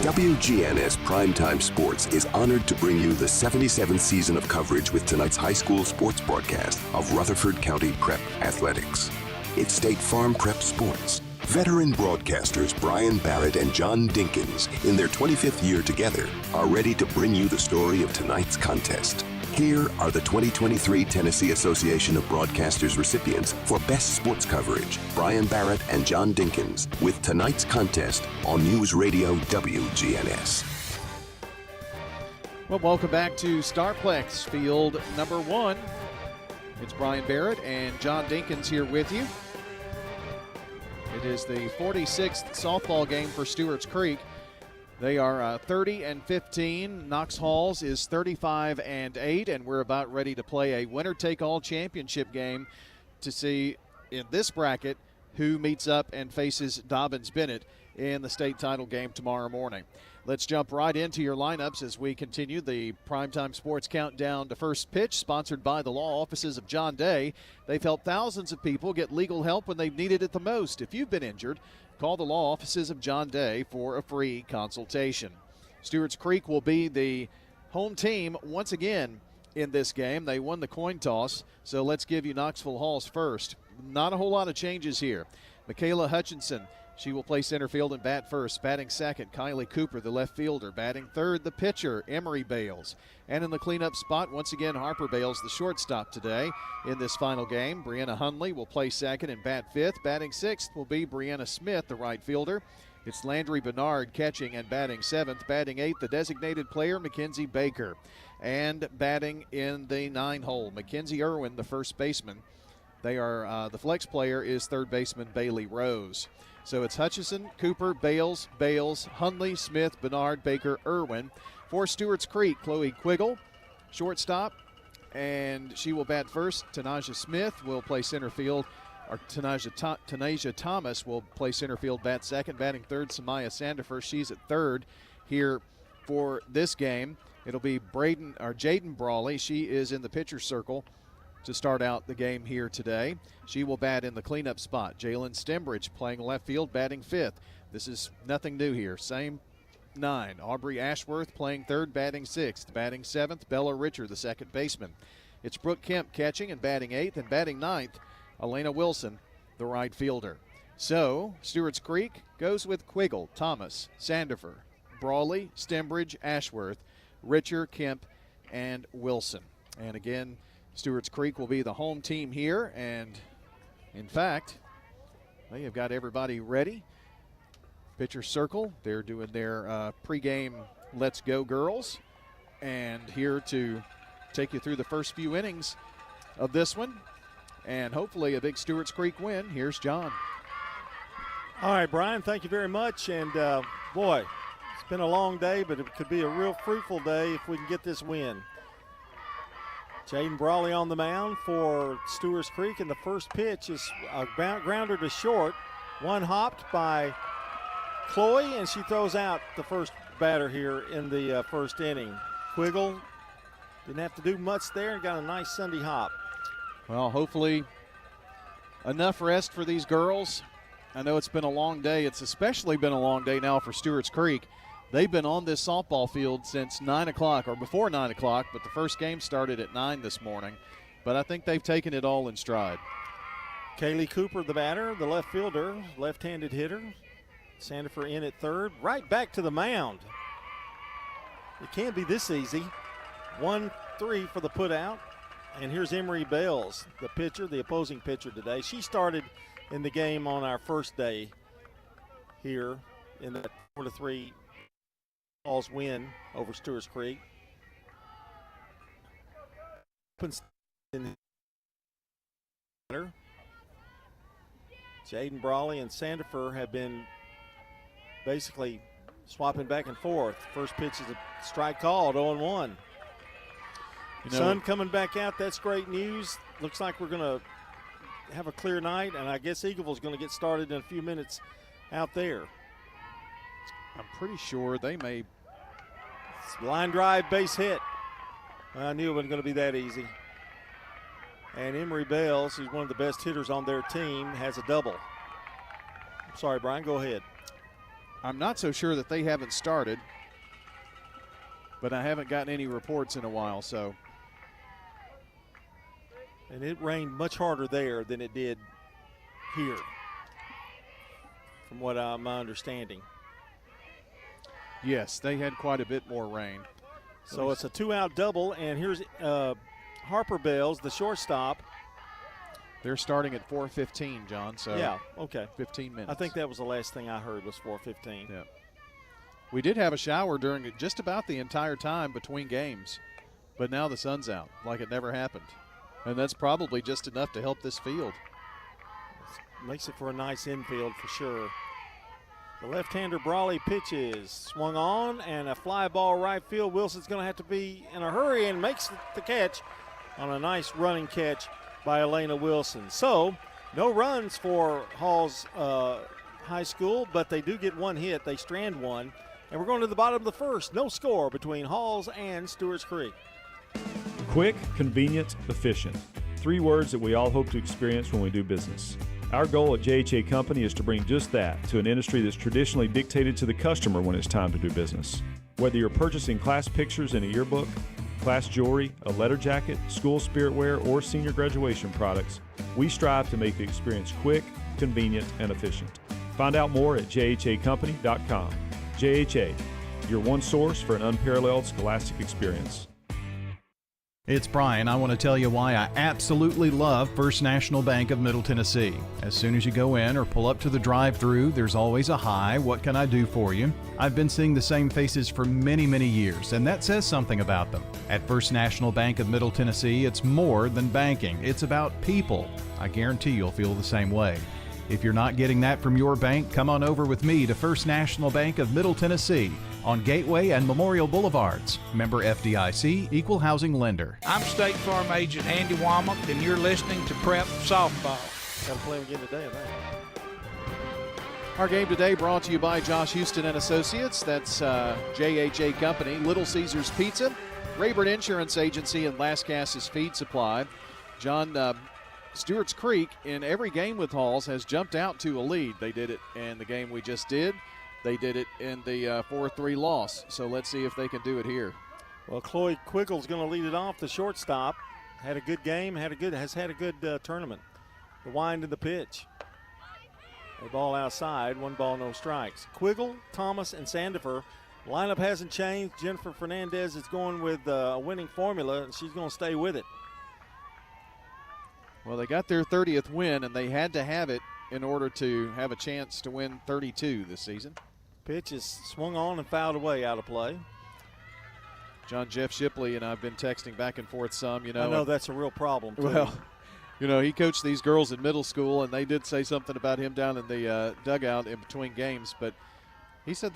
WGNS Primetime Sports is honored to bring you the 77th season of coverage with tonight's high school sports broadcast of Rutherford County Prep Athletics. It's State Farm Prep Sports. Veteran broadcasters Brian Barrett and John Dinkins, in their 25th year together, are ready to bring you the story of tonight's contest. Here are the 2023 Tennessee Association of Broadcasters recipients for Best Sports Coverage, Brian Barrett and John Dinkins, with tonight's contest on News Radio WGNS. Well, welcome back to Starplex Field number 1. It's Brian Barrett and John Dinkins here with you. It is the 46th softball game for Stewarts Creek. They are 30-15. Knox Halls is 35-8, and we're about ready to play a winner-take-all championship game to see in this bracket who meets up and faces Dobbins-Bennett in the state title game tomorrow morning. Let's jump right into your lineups as we continue the Primetime Sports Countdown to First Pitch, sponsored by the law offices of John Day. They've helped thousands of people get legal help when they've needed it the most. If you've been injured, call the law offices of John Day for a free consultation. Stewarts Creek will be the home team once again in this game. They won the coin toss, so let's give you Knoxville Halls first. Not a whole lot of changes here. Michaela Hutchinson, she will play center field and bat first. Batting second, Kylie Cooper, the left fielder. Batting third, the pitcher, Emery Bales. And in the cleanup spot, once again, Harper Bales, the shortstop today in this final game. Brianna Hunley will play second and bat fifth. Batting sixth will be Brianna Smith, the right fielder. It's Landry Bernard catching and batting seventh. Batting eighth, the designated player, Mackenzie Baker. And batting in the 9-hole, Mackenzie Irwin, the first baseman. They are the flex player is third baseman Bailey Rose. So it's Hutchison, Cooper, Bales, Hunley, Smith, Bernard, Baker, Irwin. For Stewarts Creek, Chloe Quiggle, shortstop, and she will bat first. Tanaja Smith will play center field, or Tanaja Thomas will play center field, bat second. Batting third, Samaya Sandifer. She's at third here for this game. It'll be Jaden Brawley. She is in the pitcher circle to start out the game here today. She will bat in the cleanup spot. Jalen Stembridge playing left field, batting fifth. This is nothing new here. Same 9. Aubrey Ashworth playing third, batting sixth. Batting seventh, Bella Richer, the second baseman. It's Brooke Kemp catching and batting eighth, and batting ninth, Elena Wilson, the right fielder. So Stewarts Creek goes with Quiggle, Thomas, Sandifer, Brawley, Stembridge, Ashworth, Richer, Kemp, and Wilson. And again, Stewarts Creek will be the home team here, and in fact, they have got everybody ready. Pitcher circle, they're doing their pregame Let's Go Girls, and here to take you through the first few innings of this one, and hopefully a big Stewarts Creek win. Here's John. All right, Brian, thank you very much, and boy, it's been a long day, but it could be a real fruitful day if we can get this win. Jaden Brawley on the mound for Stewarts Creek, and the first pitch is a grounder to short. One hopped by Chloe, and she throws out the first batter here in the first inning. Quiggle didn't have to do much there and got a nice Sunday hop. Well, hopefully enough rest for these girls. I know it's been a long day. It's especially been a long day now for Stewarts Creek. They've been on this softball field since 9 o'clock, or before 9 o'clock, but the first game started at 9 this morning. But I think they've taken it all in stride. Kaylee Cooper, the batter, the left fielder, left-handed hitter. Sandifer in at third, right back to the mound. It can't be this easy. 1-3 for the putout. And here's Emery Bales, the pitcher, the opposing pitcher today. She started in the game on our first day here in that 4-3 Falls win over Stewarts Creek. Jaden Brawley and Sandifer have been basically swapping back and forth. First pitch is a strike called, 0-1. Sun coming back out, that's great news. Looks like we're going to have a clear night, and I guess Eagleville's going to get started in a few minutes out there. I'm pretty sure they may. Line drive, base hit. I knew it wasn't going to be that easy. And Emery Bales, who's one of the best hitters on their team, has a double. I'm sorry, Brian, go ahead. I'm not so sure that they haven't started, but I haven't gotten any reports in a while, so. And it rained much harder there than it did here, from what my understanding. Yes, they had quite a bit more rain. So it's a 2-out double, and here's Harper Bells, the shortstop. They're starting at 4:15, John, so yeah, okay. 15 minutes. I think that was the last thing I heard was 4:15. Yeah. We did have a shower during just about the entire time between games, but now the sun's out like it never happened. And that's probably just enough to help this field. Makes it for a nice infield for sure. The left-hander Brawley pitches, swung on, and a fly ball right field. Wilson's going to have to be in a hurry and makes the catch on a nice running catch by Elena Wilson. So, no runs for Halls High School, but they do get one hit. They strand one. And we're going to the bottom of the first. No score between Halls and Stewarts Creek. Quick, convenient, efficient. 3 words that we all hope to experience when we do business. Our goal at JHA Company is to bring just that to an industry that's traditionally dictated to the customer when it's time to do business. Whether you're purchasing class pictures in a yearbook, class jewelry, a letter jacket, school spirit wear, or senior graduation products, we strive to make the experience quick, convenient, and efficient. Find out more at jhacompany.com. JHA, your one source for an unparalleled scholastic experience. It's Brian. I want to tell you why I absolutely love First National Bank of Middle Tennessee. As soon as you go in or pull up to the drive-thru, there's always a "Hi, what can I do for you?" I've been seeing the same faces for many, many years, and that says something about them. At First National Bank of Middle Tennessee, it's more than banking. It's about people. I guarantee you'll feel the same way. If you're not getting that from your bank, come on over with me to First National Bank of Middle Tennessee on Gateway and Memorial Boulevards. Member FDIC, Equal Housing Lender. I'm State Farm Agent Andy Womack, and you're listening to Prep Softball. Got to play them again today, I think. Our game today brought to you by Josh Houston and Associates. That's JHA Company, Little Caesars Pizza, Rayburn Insurance Agency, and Lascassas Feed Supply. John, Stewarts Creek in every game with Halls has jumped out to a lead. They did it in the game we just did. They did it in the 4-3 loss. So let's see if they can do it here. Well, Chloe Quiggle's going to lead it off, the shortstop. Had a good game, has had a good tournament. The wind and the pitch. A ball outside, 1 ball, no strikes. Quiggle, Thomas, and Sandifer. Lineup hasn't changed. Jennifer Fernandez is going with a winning formula, and she's going to stay with it. Well, they got their 30th win, and they had to have it in order to have a chance to win 32 this season. Pitch is swung on and fouled away, out of play. John Jeff Shipley and I have been texting back and forth some, I know that's a real problem, too. Well, he coached these girls in middle school, and they did say something about him down in the dugout in between games. But he said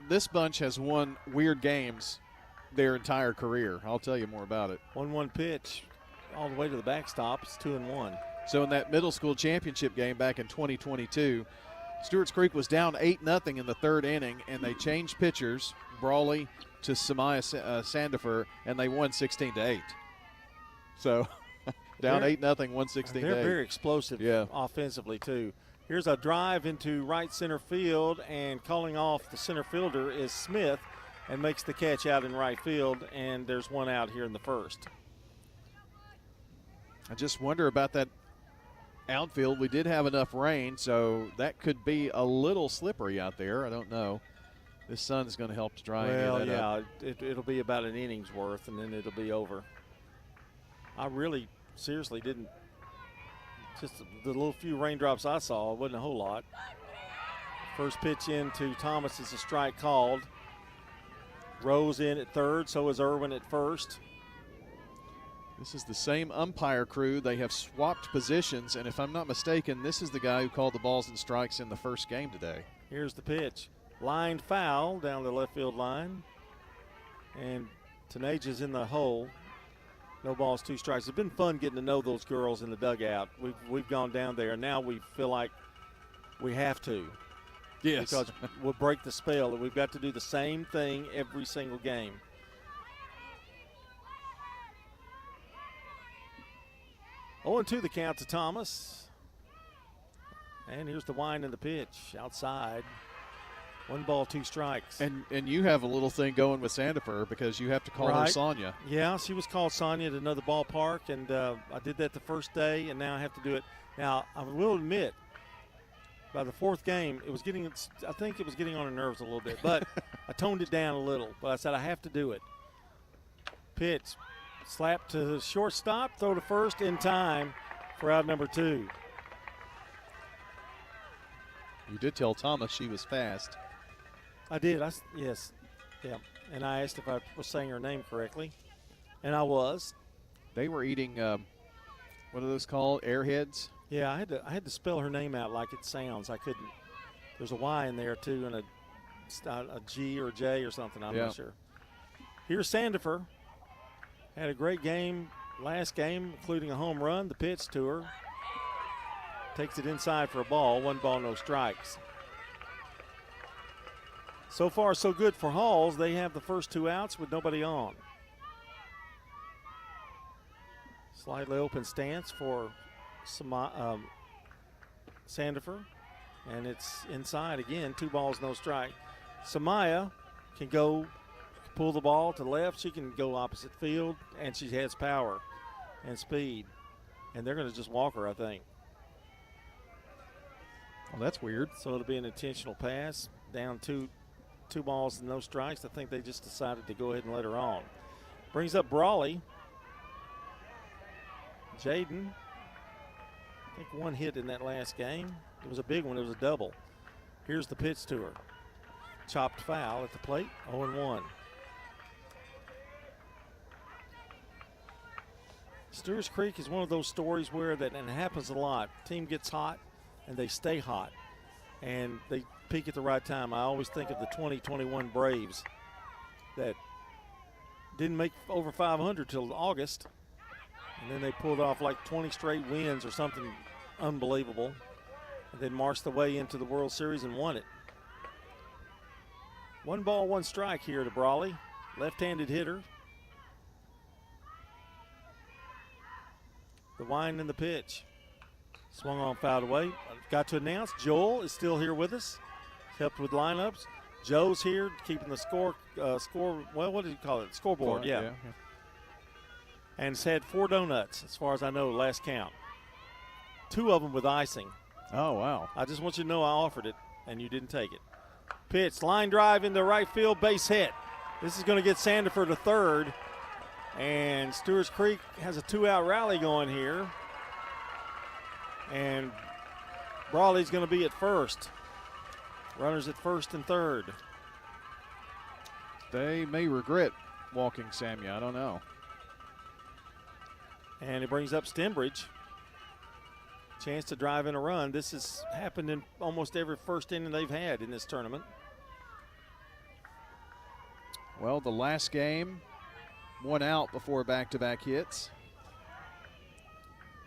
this bunch has won weird games their entire career. I'll tell you more about it. 1-1 pitch. All the way to the backstop. It's 2-1. So in that middle school championship game back in 2022, Stewarts Creek was down 8-0 in the 3rd inning, and they changed pitchers, Brawley to Samaya Sandifer, and they won 16-8. So down 8-0, won 16-8. They're very explosive offensively, too. Here's a drive into right center field, and calling off the center fielder is Smith, and makes the catch out in right field, and there's one out here in the first. I just wonder about that outfield. We did have enough rain, so that could be a little slippery out there. I don't know. This sun is going to help to dry that up. It'll be about an inning's worth, and then it'll be over. I really, seriously didn't. Just the little few raindrops I saw, it wasn't a whole lot. First pitch into Thomas is a strike called. Rose in at third, so is Irwin at first. This is the same umpire crew. They have swapped positions, and if I'm not mistaken, this is the guy who called the balls and strikes in the first game today. Here's the pitch. Lined foul down the left field line. And Tanaja's in the hole. No balls, 2 strikes. It's been fun getting to know those girls in the dugout. We've gone down there, and now we feel like we have to. Yes. Because we'll break the spell, and we've got to do the same thing every single game. Oh, and 2 the count to Thomas. And here's the wind and the pitch outside. 1 ball, 2 strikes. And you have a little thing going with Sandifer because you have to call her Sonia. Yeah, she was called Sonia at another ballpark, and I did that the first day, and now I have to do it. Now, I will admit, by the 4th game, I think it was getting on her nerves a little bit, but I toned it down a little. But I said I have to do it. Pitch, slap to the shortstop, throw to first in time for out number 2. You did tell Thomas she was fast. I did. Yes. Yeah. And I asked if I was saying her name correctly, and I was. They were eating, what are those called? Airheads? Yeah, I had to spell her name out like it sounds. I couldn't. There's a Y in there too, and a G or a J or something. I'm not sure. Here's Sandifer. Had a great game last game, including a home run. The pitch to her. Takes it inside for a ball. 1 ball, no strikes. So far, so good for Halls. They have the first 2 outs with nobody on. Slightly open stance for Sandifer. And it's inside again. 2 balls, no strike. Samaya can pull the ball to the left. She can go opposite field, and she has power and speed. And they're going to just walk her, I think. Well, that's weird. So it'll be an intentional pass. Down 2 balls and no strikes. I think they just decided to go ahead and let her on. Brings up Brawley. Jaden, I think 1 hit in that last game. It was a big one. It was a double. Here's the pitch to her. Chopped foul at the plate. 0-1. Stewarts Creek is one of those stories where and it happens a lot. Team gets hot and they stay hot. And they peak at the right time. I always think of the 2021 Braves that didn't make over 500 till August, and then they pulled off like 20 straight wins or something unbelievable, and then marched the way into the World Series and won it. 1 ball, 1 strike here to Brawley, left-handed hitter. The wind and the pitch. Swung on, fouled away. Got to announce Joel is still here with us. Helped with lineups. Joe's here keeping the score. Well, what did you call it? Scoreboard, yeah. And it's had 4 donuts, as far as I know, last count. 2 of them with icing. Oh, wow. I just want you to know I offered it, and you didn't take it. Pitch, line drive into right field, base hit. This is going to get Sandifer to third. And Stewarts Creek has a 2-out rally going here. And Brawley's going to be at first. Runners at first and third. They may regret walking Samia. I don't know. And it brings up Stembridge. Chance to drive in a run. This has happened in almost every first inning they've had in this tournament. Well, the last game, 1 out before back-to-back hits.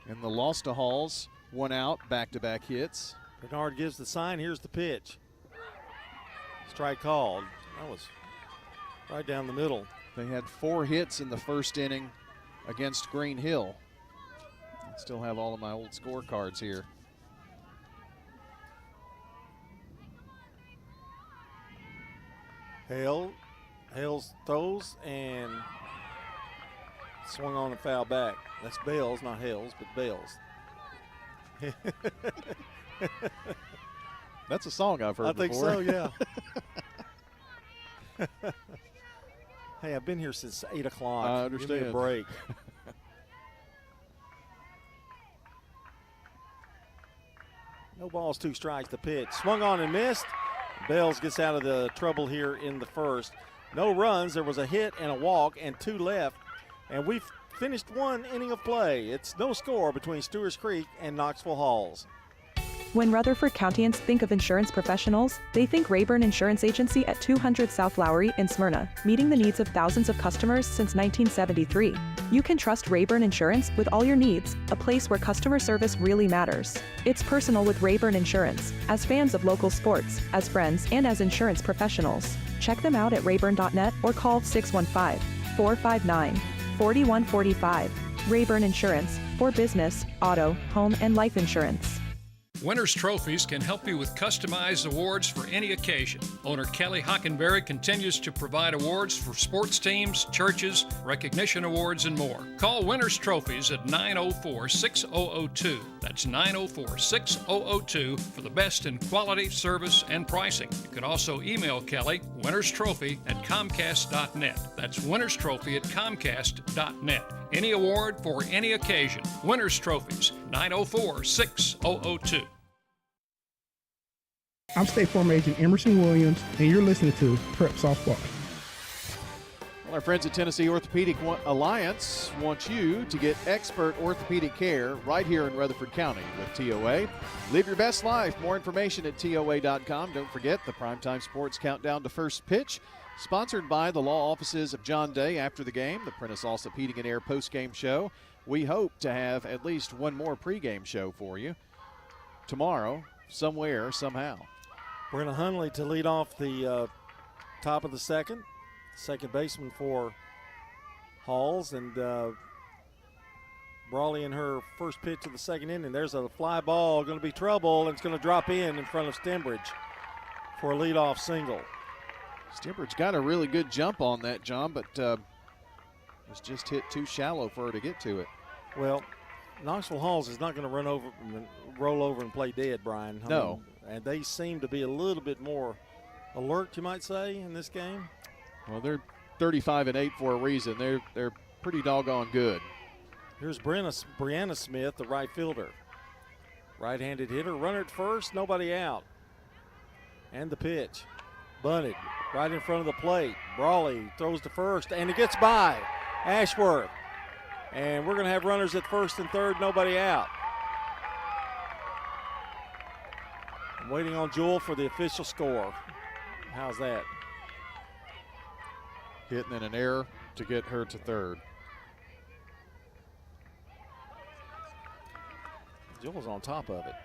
And the loss to Halls, 1 out, back-to-back hits. Bernard gives the sign. Here's the pitch. Strike called. That was right down the middle. They had 4 hits in the first inning against Green Hill. I still have all of my old scorecards here. Hales throws and swung on and foul back. That's Bales, not Hales, but Bales. That's a song I've heard before. I think so, yeah. Hey, I've been here since 8 o'clock. I understand. Give me a break. No balls, 2 strikes, the pitch. Swung on and missed. Bales gets out of the trouble here in the first. No runs. There was a hit and a walk and 2 left. And we've finished 1 inning of play. It's no score between Stewarts Creek and Knoxville Halls. When Rutherford Countyans think of insurance professionals, they think Rayburn Insurance Agency at 200 South Lowry in Smyrna, meeting the needs of thousands of customers since 1973. You can trust Rayburn Insurance with all your needs, a place where customer service really matters. It's personal with Rayburn Insurance, as fans of local sports, as friends, and as insurance professionals. Check them out at rayburn.net or call 615-459-4145. Rayburn Insurance, for business, auto, home, and life insurance. Winners Trophies can help you with customized awards for any occasion. Owner Kelly Hockenberry continues to provide awards for sports teams, churches, recognition awards, and more. Call Winners Trophies at 904-6002. That's 904-6002 for the best in quality, service, and pricing. You can also email Kelly, winnerstrophy@comcast.net. That's winnerstrophy@comcast.net. Any award for any occasion. Winners Trophies, 904-6002. I'm State Farm Agent Emerson Williams, and you're listening to Prep Softball. Well, our friends at Tennessee Orthopedic Alliance want you to get expert orthopedic care right here in Rutherford County with TOA. Live your best life. More information at TOA.com. Don't forget the Primetime Sports Countdown to First Pitch, sponsored by the law offices of John Day after the game, the Prentice Allsup Heating and Air postgame show. We hope to have at least one more pregame show for you tomorrow, somewhere, somehow. Brenna Hundley to lead off the top of the second baseman for Halls, and Brawley in her first pitch of the second inning. There's a fly ball, going to be trouble, and it's going to drop in front of Stembridge for a leadoff single. Stembridge got a really good jump on that, John, but was just hit too shallow for her to get to it. Well, Knoxville Halls is not going to roll over and play dead, Brian. No. And they seem to be a little bit more alert, you might say, in this game. Well, they're 35-8 for a reason. They're pretty doggone good. Here's Brianna Smith, the right fielder. Right-handed hitter, runner at first, nobody out. And the pitch. Bunted right in front of the plate. Brawley throws to first, and it gets by Ashworth. And we're going to have runners at first and third, nobody out. I'm waiting on Jewel for the official score. How's that? Hitting in an error to get her to third. Jewel's on top of it.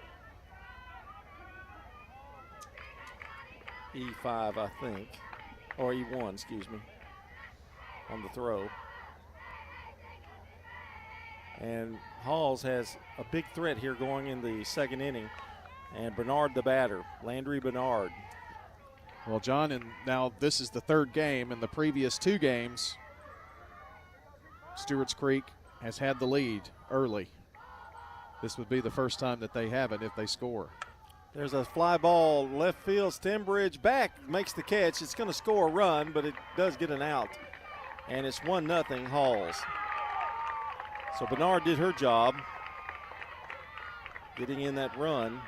E5, I think, or E1, excuse me, on the throw. And Halls has a big threat here going in the second inning. And Bernard the batter, Landry Bernard. Well, John, and now this is the third game. In the previous two games, Stewarts Creek has had the lead early. This would be the first time that they have it if they score. There's a fly ball left field. Stembridge back makes the catch. It's going to score a run, but it does get an out. And it's 1-0 Halls. So Bernard did her job, getting in that run.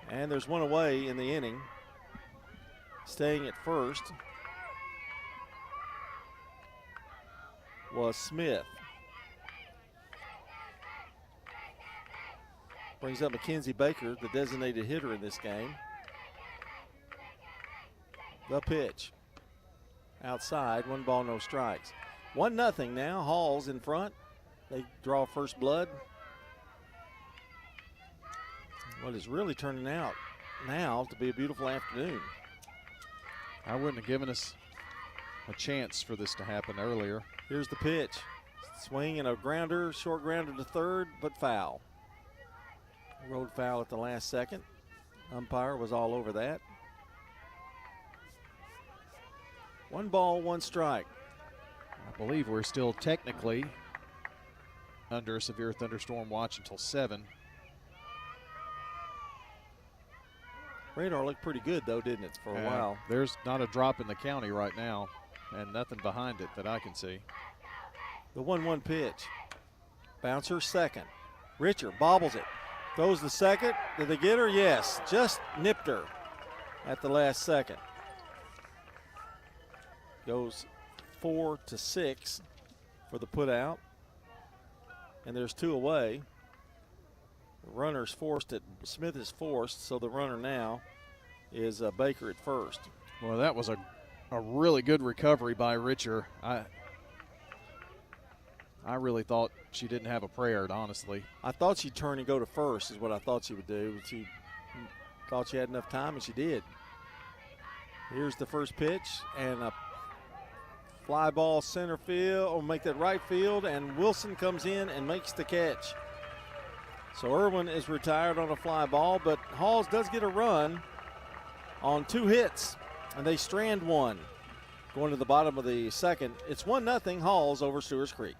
And there's one away in the inning. Staying at first was Smith. Brings up Mackenzie Baker, the designated hitter in this game. The pitch. Outside, 1 ball, no strikes. 1-0 now, Halls in front. They draw first blood. Well, it's really turning out now to be a beautiful afternoon. I wouldn't have given us a chance for this to happen earlier. Here's the pitch. Swing and a grounder, short grounder to third, but foul. Road foul at the last second. Umpire was all over that. 1 ball, 1 strike. I believe we're still technically under a severe thunderstorm watch until 7. Radar looked pretty good, though, didn't it, for a while? There's not a drop in the county right now, and nothing behind it that I can see. The 1-1 pitch. Bouncer second. Richer bobbles it. Throws the second. Did they get her? Yes. Just nipped her at the last second. Goes 4-6 for the put out. And there's 2 away. The runner's forced it. Smith is forced, so the runner now is Baker at first. Well, that was a really good recovery by Richer. I really thought she didn't have a prayer, honestly. I thought she'd turn and go to first is what I thought she would do. She thought she had enough time, and she did. Here's the first pitch, and a fly ball center field, or make that right field, and Wilson comes in and makes the catch. So Irwin is retired on a fly ball, but Halls does get a run on 2 hits, and they strand one. Going to the bottom of the second, it's 1-0 Halls over Stewarts Creek.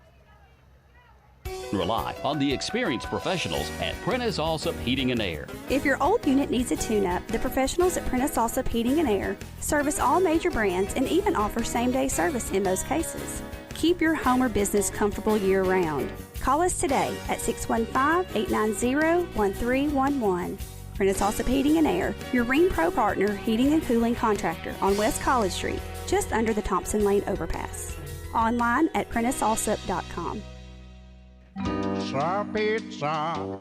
Rely on the experienced professionals at Prentice Allsup Heating and Air. If your old unit needs a tune-up, the professionals at Prentice Allsup Heating and Air service all major brands and even offer same-day service in most cases. Keep your home or business comfortable year-round. Call us today at 615-890-1311. Prentice Allsup Heating and Air, your Rheem Pro partner heating and cooling contractor on West College Street, just under the Thompson Lane overpass. Online at PrenticeAllsup.com. Pizza.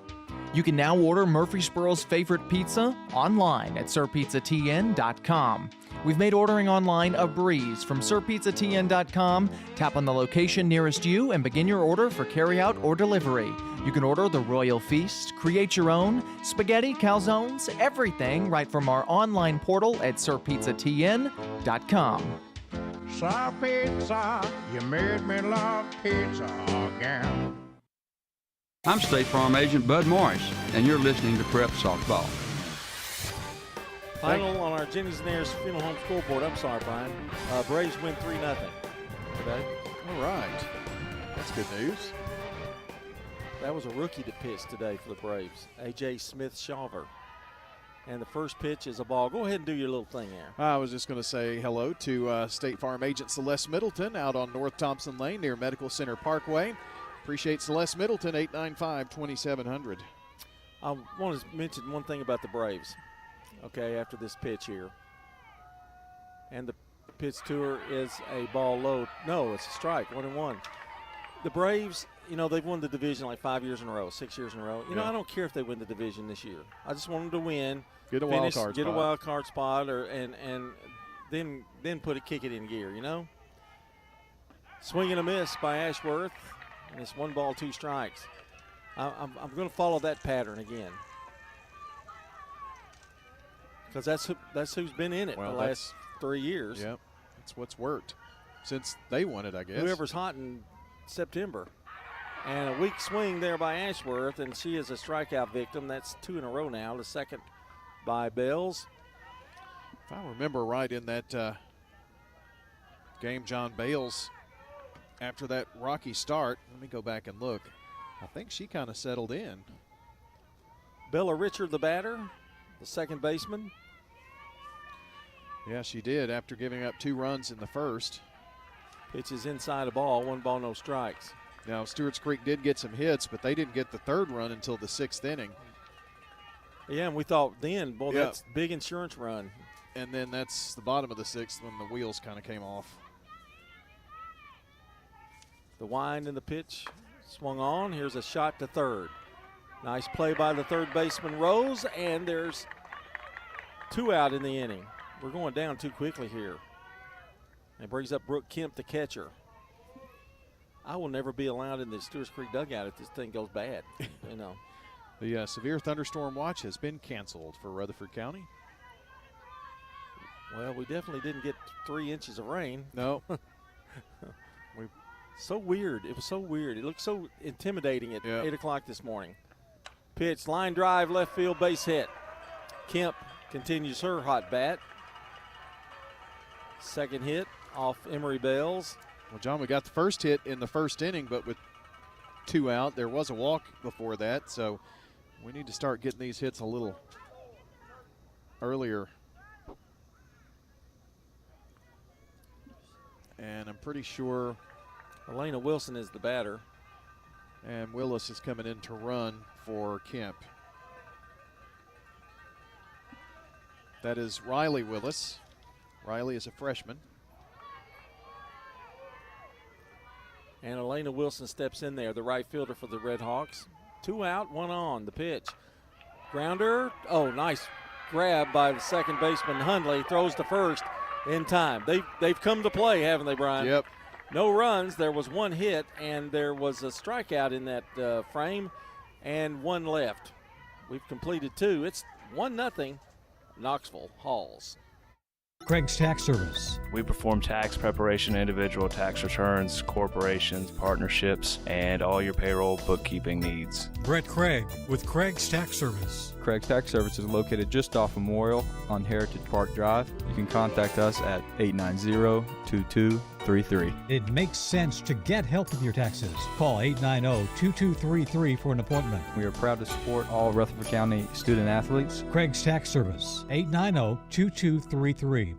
You can now order Murfreesboro's favorite pizza online at sirpizzatn.com. We've made ordering online a breeze. From sirpizzatn.com, tap on the location nearest you and begin your order for carryout or delivery. You can order the Royal Feast, create your own, spaghetti, calzones, everything right from our online portal at sirpizzatn.com. Sir Pizza, you made me love pizza again. I'm State Farm Agent Bud Morris, and you're listening to Prep Softball. Final on our Jenny's and Ayers Funeral Home scoreboard. I'm sorry, Brian. Braves win 3-0 today. All right. That's good news. That was a rookie that pitched today for the Braves, A.J. Smith-Shawver. And the first pitch is a ball. Go ahead and do your little thing there. I was just going to say hello to State Farm Agent Celeste Middleton out on North Thompson Lane near Medical Center Parkway. Appreciate Celeste Middleton, 895-2700. I want to mention one thing about the Braves, okay, after this pitch here. And the pitch to her is a ball low. No, it's a strike, 1-1. The Braves, you know, they've won the division like 5 years in a row, 6 years in a row. You know, I don't care if they win the division this year. I just want them to win. Get a wild card spot. Get a wild card spot, and then kick it in gear, you know? Swing and a miss by Ashworth. And it's 1 ball, 2 strikes. I'm going to follow that pattern again, because that's who's been in it the last 3 years. Yep, that's what's worked since they won it, I guess. Whoever's hot in September, and a weak swing there by Ashworth, and she is a strikeout victim. That's 2 in a row now. The second by Bells. If I remember right, in that game, John Bales, after that rocky start, let me go back and look. I think she kind of settled in. Bella Richard, the batter, the second baseman. Yeah, she did after giving up 2 runs in the first. Pitch is inside the ball, 1 ball, no strikes. Now, Stewarts Creek did get some hits, but they didn't get the 3rd run until the 6th inning. Yeah, and we thought then, boy, that's big insurance run. And then that's the bottom of the 6th when the wheels kind of came off. The wind and the pitch swung on. Here's a shot to third. Nice play by the third baseman, Rose, and there's 2 out in the inning. We're going down too quickly here. And brings up Brooke Kemp, the catcher. I will never be allowed in the Stewarts Creek dugout if this thing goes bad, you know. The severe thunderstorm watch has been canceled for Rutherford County. Well, we definitely didn't get 3 inches of rain. No. So weird. It was so weird. It looked so intimidating at 8 o'clock this morning. Pitch, line drive, left field, base hit. Kemp continues her hot bat. Second hit off Emery Bells. Well, John, we got the first hit in the first inning, but with 2 out, there was a walk before that, so we need to start getting these hits a little earlier. And I'm pretty sure Elena Wilson is the batter. And Willis is coming in to run for Kemp. That is Riley Willis. Riley is a freshman. And Elena Wilson steps in there, the right fielder for the Red Hawks. 2 out, 1 on. The pitch. Grounder. Oh, nice grab by the second baseman, Hundley. Throws to first in time. They've come to play, haven't they, Brian? Yep. No runs. There was 1 hit, and there was a strikeout in that frame, and 1 left. We've completed 2. It's 1-0 Knoxville Halls. Craig's Tax Service. We perform tax preparation, individual tax returns, corporations, partnerships, and all your payroll bookkeeping needs. Brett Craig with Craig's Tax Service. Craig's Tax Service is located just off Memorial on Heritage Park Drive. You can contact us at 890-2233. It makes sense to get help with your taxes. Call 890-2233 for an appointment. We are proud to support all Rutherford County student athletes. Craig's Tax Service, 890-2233.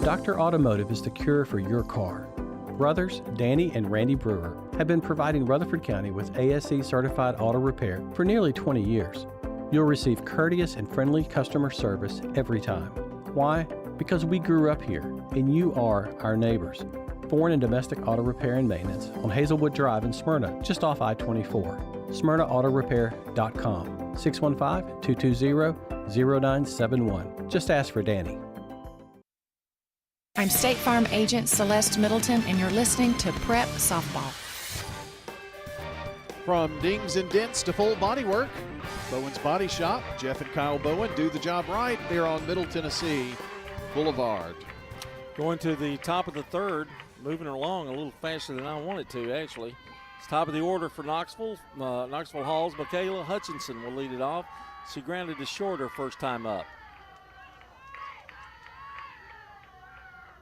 Dr. Automotive is the cure for your car. Brothers Danny and Randy Brewer have been providing Rutherford County with ASE certified auto repair for nearly 20 years. You'll receive courteous and friendly customer service every time. Why? Because we grew up here, and you are our neighbors. Foreign and domestic auto repair and maintenance on Hazelwood Drive in Smyrna, just off I-24. SmyrnaAutorepair.com, 615-220-0971. Just ask for Danny. I'm State Farm Agent Celeste Middleton, and you're listening to Prep Softball. From dings and dents to full body work, Bowen's Body Shop. Jeff and Kyle Bowen do the job right there on Middle Tennessee Boulevard. Going to the top of the third, moving along a little faster than I wanted to, actually. It's top of the order for Knoxville. Knoxville Hall's Michaela Hutchinson will lead it off. She grounded to short her first time up.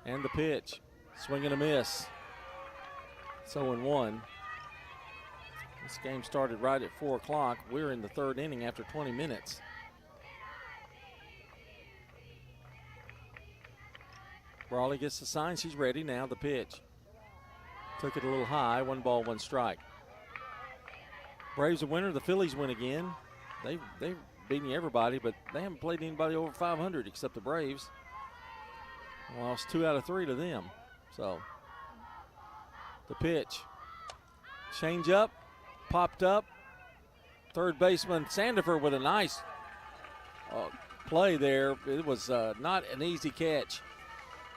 And the pitch. Swing and a miss. It's 0-1. This game started right at 4 o'clock. We're in the third inning after 20 minutes. Brawley gets the sign. She's ready now. The pitch. Took it a little high. 1 ball, 1 strike. Braves a winner. The Phillies win again. They've beaten everybody, but they haven't played anybody over 500 except the Braves. Lost 2 out of 3 to them. So the pitch. Change up. Popped up. Third baseman Sandifer with a nice play there. It was not an easy catch.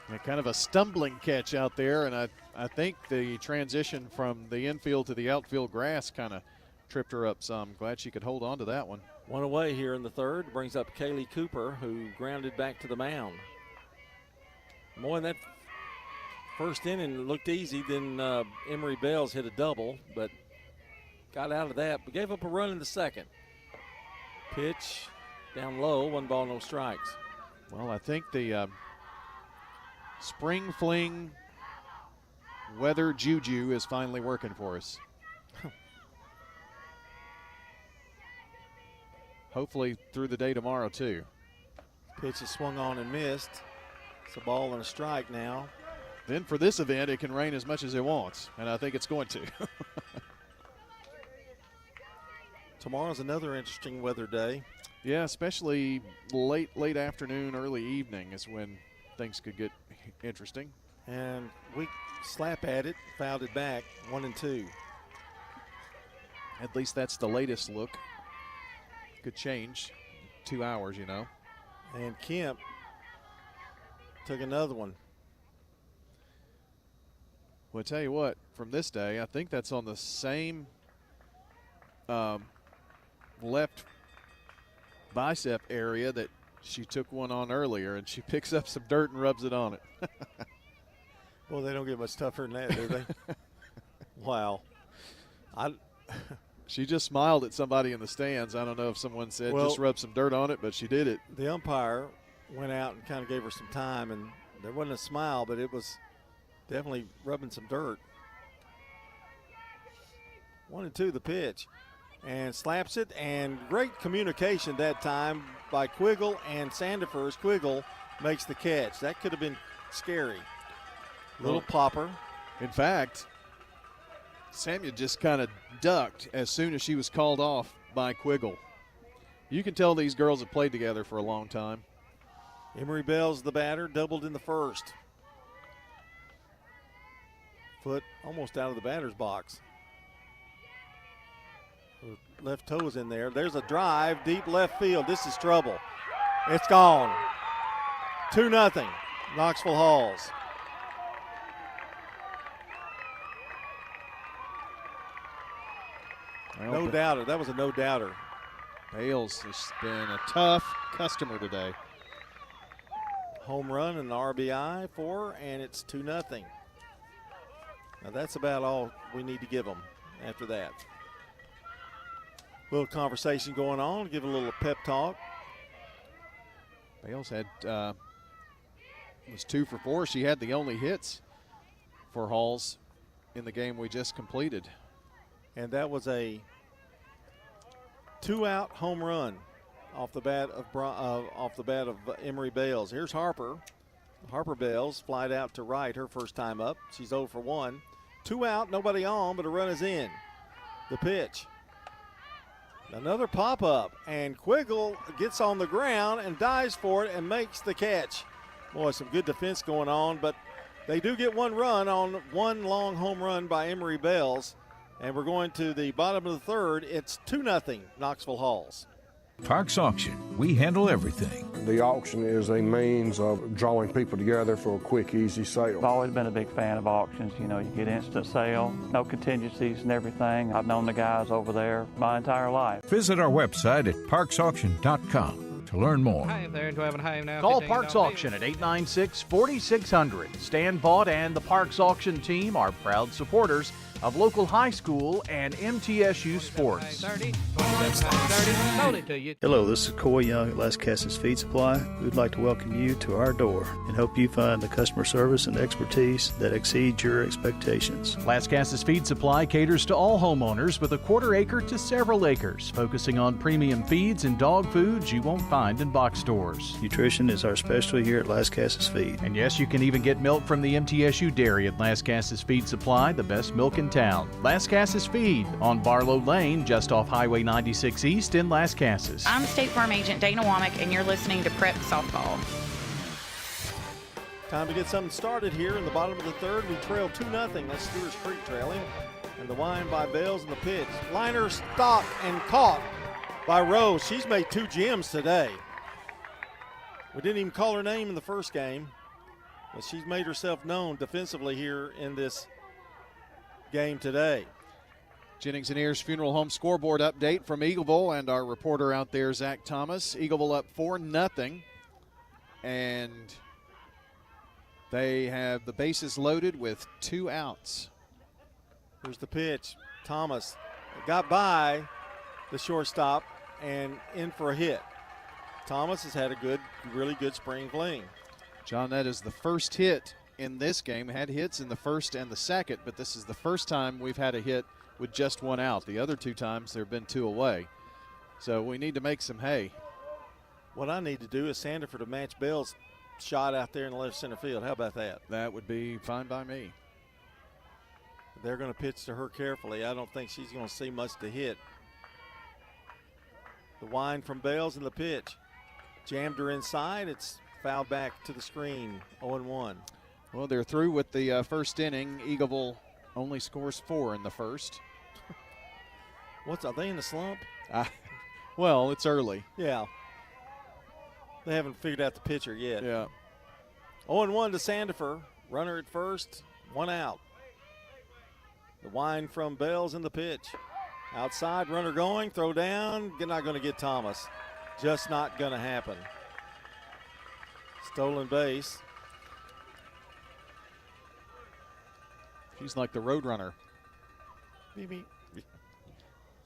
Yeah, kind of a stumbling catch out there, and I think the transition from the infield to the outfield grass kind of tripped her up some. Glad she could hold on to that one. 1 away here in the third. Brings up Kaylee Cooper, who grounded back to the mound. More in that first inning looked easy. Then Emery Bells hit a double, but got out of that, but gave up a run in the second. Pitch down low, 1 ball, no strikes. Well, I think the spring fling weather juju is finally working for us. Hopefully through the day tomorrow, too. Pitch is swung on and missed. It's a ball and a strike now. Then for this event, it can rain as much as it wants, and I think it's going to. Tomorrow's another interesting weather day. Yeah, especially late afternoon, early evening is when things could get interesting. And we slap at it, fouled it back, 1-2. At least that's the latest look. Could change 2 hours, you know. And Kemp took another one. Well, I tell you what, from this day, I think that's on the same left bicep area that she took one on earlier, and she picks up some dirt and rubs it on it. Well, they don't get much tougher than that, do they? Wow. She just smiled at somebody in the stands. I don't know if someone said just rub some dirt on it, but she did it. The umpire went out and kind of gave her some time, and there wasn't a smile, but it was definitely rubbing some dirt. 1-2 the pitch. And slaps it, and great communication that time by Quiggle and Sandifer as Quiggle makes the catch. That could have been scary. Little popper. In fact, Samuel just kind of ducked as soon as she was called off by Quiggle. You can tell these girls have played together for a long time. Emery Bells, the batter, doubled in the first. Foot almost out of the batter's box. Her left toe is in there. There's a drive, deep left field. This is trouble. It's gone. 2-0, Knoxville Halls. No doubter. That was a no doubter. Bales has been a tough customer today. home run and an RBI for, and it's 2-0. Now that's about all we need to give them after that. Little conversation going on, give a little pep talk. Bales had was 2 for 4. She had the only hits for Halls in the game we just completed. And that was a 2-out home run off the bat of Emery Bales. Here's Harper. Harper Bales flied out to right her first time up. She's 0 for 1. 2 out, nobody on, but a run is in. The pitch. Another pop-up, and Quiggle gets on the ground and dives for it and makes the catch. Boy, some good defense going on, but they do get one run on one long home run by Emery Bales, and we're going to the bottom of the third. It's 2-0 Knoxville Halls. Parks Auction. We handle everything. The auction is a means of drawing people together for a quick, easy sale. I've always been a big fan of auctions. You know, you get instant sale, no contingencies and everything. I've known the guys over there my entire life. Visit our website at parksauction.com to learn more. Hi there, do I have a home now? Call Parks Auction at 896-4600. Stan Vaught and the Parks Auction team are proud supporters of local high school and MTSU sports. Hello, this is Coy Young at Las Casas Feed Supply. We would like to welcome you to our door and hope you find the customer service and expertise that exceeds your expectations. Las Casas Feed Supply caters to all homeowners with a quarter acre to several acres, focusing on premium feeds and dog foods you won't find in box stores. Nutrition is our specialty here at Las Casas Feed. And yes, you can even get milk from the MTSU dairy at Las Casas Feed Supply, the best milk in town. Las Casas Feed on Barlow Lane, just off Highway 96 East in Las Casas. I'm State Farm Agent Dana Womack, and you're listening to Prep Softball. Time to get something started here in the bottom of the third. We trail 2-0. That's Stewarts Creek trailing. And the wind by Bales in the pitch. Liner stopped and caught by Rose. She's made 2 gems today. We didn't even call her name in the first game, but she's made herself known defensively here in this game today. Jennings and Ayers Funeral Home scoreboard update from Eagleville and our reporter out there, Zach Thomas. Eagleville up 4-0, and they have the bases loaded with 2 outs. Here's the pitch. Thomas got by the shortstop and in for a hit. Thomas has had a really good spring fling. John, that is the first hit in this game. Had hits in the first and the second, but this is the first time we've had a hit with just 1 out. The other 2 times there have been 2 away. So we need to make some hay. What I need to do is Sandifer to match Bell's shot out there in the left center field. How about that? That would be fine by me. They're going to pitch to her carefully. I don't think she's going to see much to hit. The wind from Bales in the pitch. Jammed her inside. It's fouled back to the screen, 0-1. Well, they're through with the first inning. Eagleville only scores 4 in the first. Are they in the slump? Well, it's early. Yeah. They haven't figured out the pitcher yet. Yeah. 0-1 to Sandifer. Runner at first, 1 out. The wind from Bales in the pitch. Outside, runner going, throw down. Not going to get Thomas. Just not going to happen. Stolen base. He's like the road runner. Beep, beep.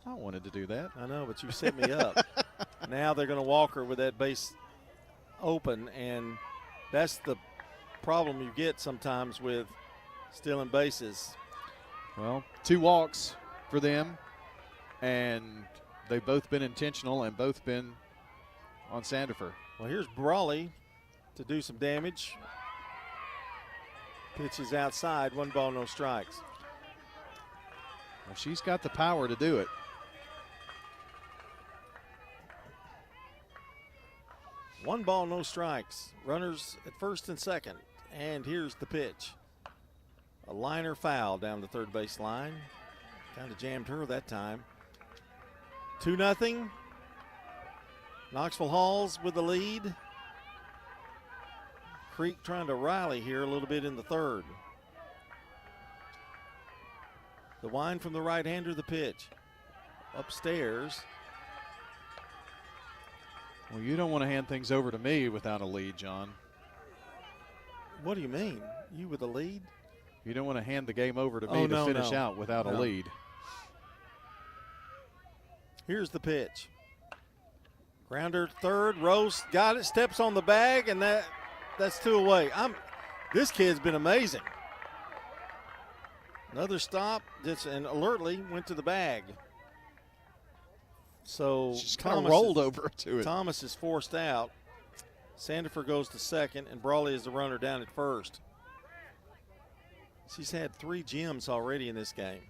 I wanted to do that. I know, but you set me up. Now they're going to walk her with that base open, and that's the problem you get sometimes with stealing bases. Well, 2 walks for them, and they've both been intentional and both been on Sandifer. Well, here's Brawley to do some damage. Pitch is outside, 1 ball, no strikes. Well, she's got the power to do it. One ball, no strikes. Runners at first and second. And here's the pitch. A liner foul down the third base line. Kind of jammed her that time. 2-0. Knoxville Halls with the lead. Creek trying to rally here a little bit in the third. The wind from the right-hander, the pitch. Upstairs. Well, you don't want to hand things over to me without a lead, John. What do you mean? You with the lead? You don't want to hand the game over to me to finish out without a lead. Here's the pitch. Grounder third. Rose got it. Steps on the bag, and that's 2 away. This kid's been amazing. Another stop, and alertly went to the bag. So just kind of rolled over to it. Thomas is forced out. Sandifer goes to second, and Brawley is the runner down at first. She's had 3 gems already in this game.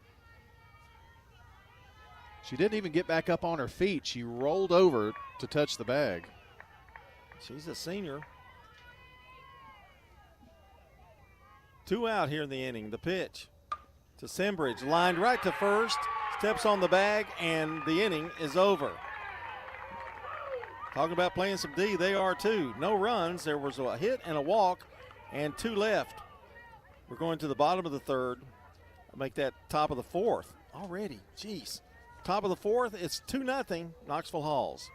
She didn't even get back up on her feet. She rolled over to touch the bag. She's a senior. 2 out here in the inning. The pitch to Sembridge, lined right to first, steps on the bag, and the inning is over. Talking about playing some D, they are too. No runs. There was a hit and a walk, and 2 left. We're going to the bottom of the third. I'll make that top of the fourth already. Jeez. Top of the fourth, it's 2-0 Knoxville Halls.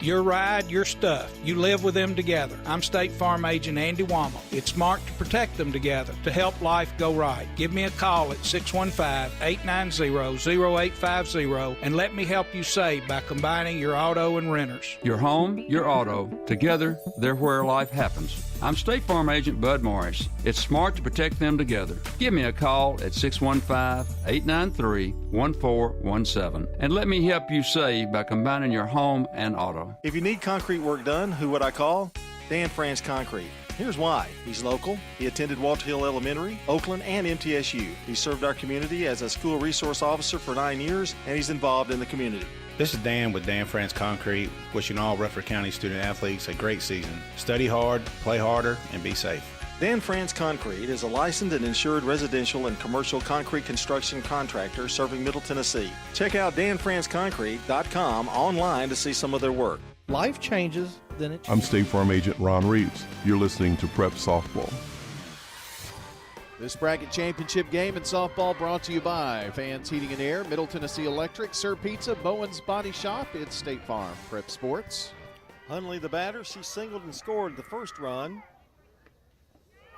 Your ride, your stuff. You live with them together. I'm State Farm Agent Andy Wama. It's smart to protect them together, to help life go right. Give me a call at 615-890-0850 and let me help you save by combining your auto and renters. Your home, your auto, together, they're where life happens. I'm State Farm Agent Bud Morris. It's smart to protect them together. Give me a call at 615-893-1417 and let me help you save by combining your home and auto. If you need concrete work done, who would I call? Dan France Concrete. Here's why. He's local. He attended Walter Hill Elementary, Oakland, and MTSU. He served our community as a school resource officer for 9 years, and he's involved in the community. This is Dan with Dan France Concrete, wishing all Rutherford County student athletes a great season. Study hard, play harder, and be safe. Dan France Concrete is a licensed and insured residential and commercial concrete construction contractor serving Middle Tennessee. Check out danfranceconcrete.com online to see some of their work. Life changes, then it changes. I'm State Farm Agent Ron Reeves. You're listening to Prep Softball. This bracket championship game in softball brought to you by Fans Heating and Air, Middle Tennessee Electric, Sir Pizza, Bowen's Body Shop. It's State Farm Prep Sports. Hundley the batter. She singled and scored the first run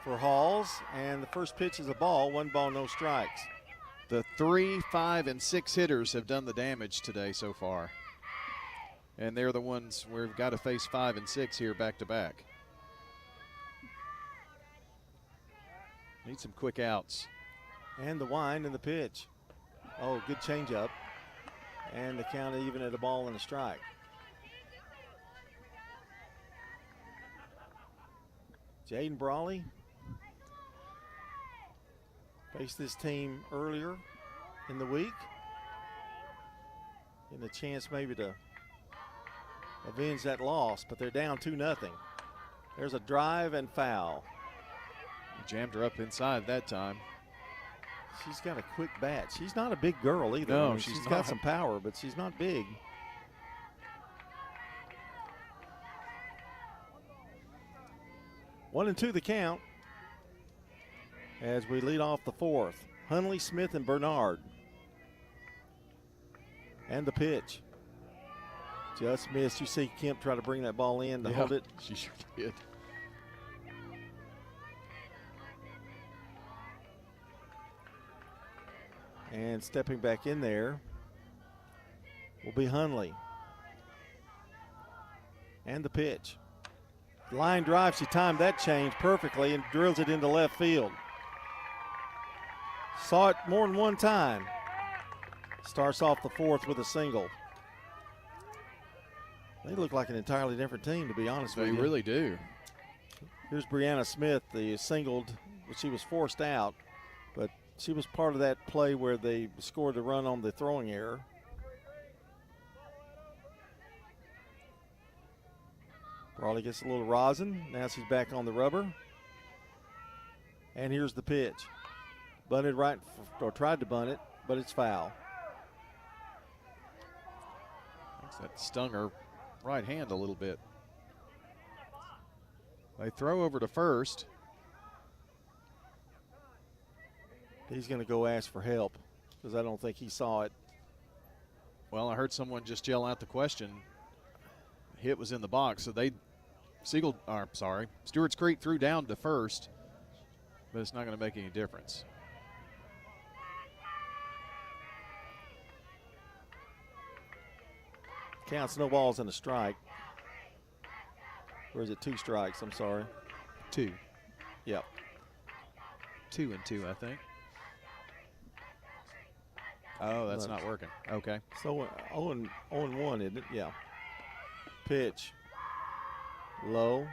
for Halls, and the first pitch is a ball. 1 ball, no strikes. The 3, 5, and 6 hitters have done the damage today so far. And they're the ones where we've got to face 5 and 6 here back to back. Need some quick outs. And the wind and the pitch. Oh, good changeup. And the count even at a ball and a strike. Jaden Brawley faced this team earlier in the week. And the chance maybe to avenge that loss, but they're down 2-0. There's a drive and foul. He jammed her up inside that time. She's got a quick bat. She's not a big girl either. No, I mean, she's got some power, but she's not big. One and two the count as we lead off the fourth. Hundley, Smith, and Bernard. And the pitch. Just missed. You see Kemp try to bring that ball in to hold it. She sure did. And stepping back in there will be Hundley. And the pitch. Line drive, she timed that change perfectly and drills it into left field. Saw it more than one time. Starts off the fourth with a single. They look like an entirely different team, to be honest with you. They really do. Here's Brianna Smith, the singled, but she was forced out. But she was part of that play where they scored the run on the throwing error. Brawley gets a little rosin. Now she's back on the rubber. And here's the pitch. Bunted right, or tried to bunt it, but it's foul. That stung her right hand a little bit. They throw over to first. He's going to go ask for help because I don't think he saw it. Well, I heard someone just yell out the question. Hit was in the box, so they Stewarts Creek threw down to first, but it's not going to make any difference. Counts no balls and a strike. Or is it 2 strikes? I'm sorry. 2. Yep. 2 and 2, I think. Oh, that's not working. Okay. So 0 and 1, isn't it? Yeah. Pitch. Low.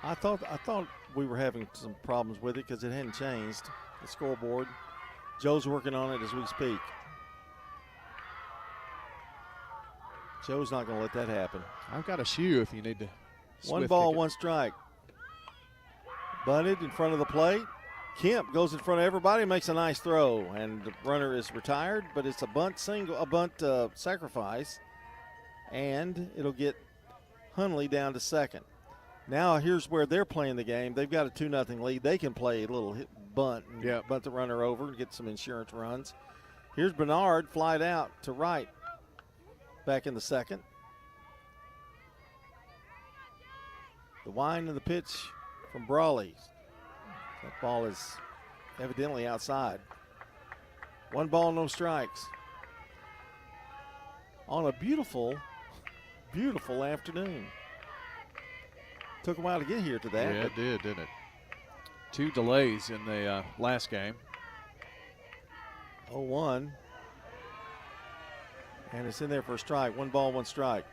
I thought we were having some problems with it because it hadn't changed, the scoreboard. Joe's working on it as we speak. Joe's not going to let that happen. I've got a shoe if you need to. 1 ball, 1 strike. Bunted in front of the plate. Kemp goes in front of everybody, makes a nice throw, and the runner is retired, but it's a bunt sacrifice, and it'll get Hunley down to second. Now here's where they're playing the game. They've got a 2-0 lead. They can play a little bunt and bunt the runner over and get some insurance runs. Here's Bernard, flied out to right, back in the second. The wind of the pitch from Brawley. That ball is evidently outside. 1 ball, no strikes. On a beautiful, beautiful afternoon. Took a while to get here to that. Yeah, it did, didn't it? 2 delays in the last game. 0-1. And it's in there for a strike. 1 ball, 1 strike.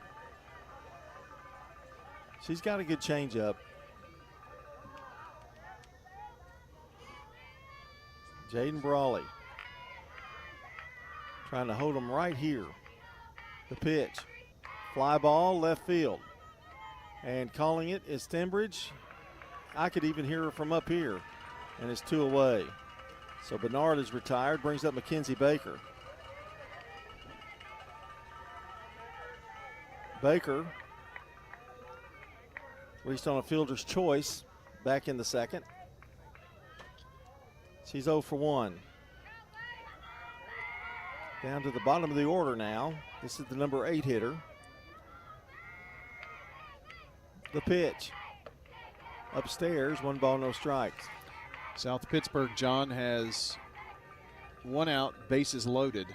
She's got a good changeup. Jaden Brawley trying to hold him right here. The pitch. Fly ball, left field. And calling it is Stembridge. I could even hear her from up here. And it's 2 away. So Bernard is retired, brings up Mackenzie Baker. Baker reached on a fielder's choice back in the second. She's 0 for 1. Down to the bottom of the order now. This is the number 8 hitter. The pitch. Upstairs, 1 ball, no strikes. South Pittsburgh, John, has 1 out, bases loaded.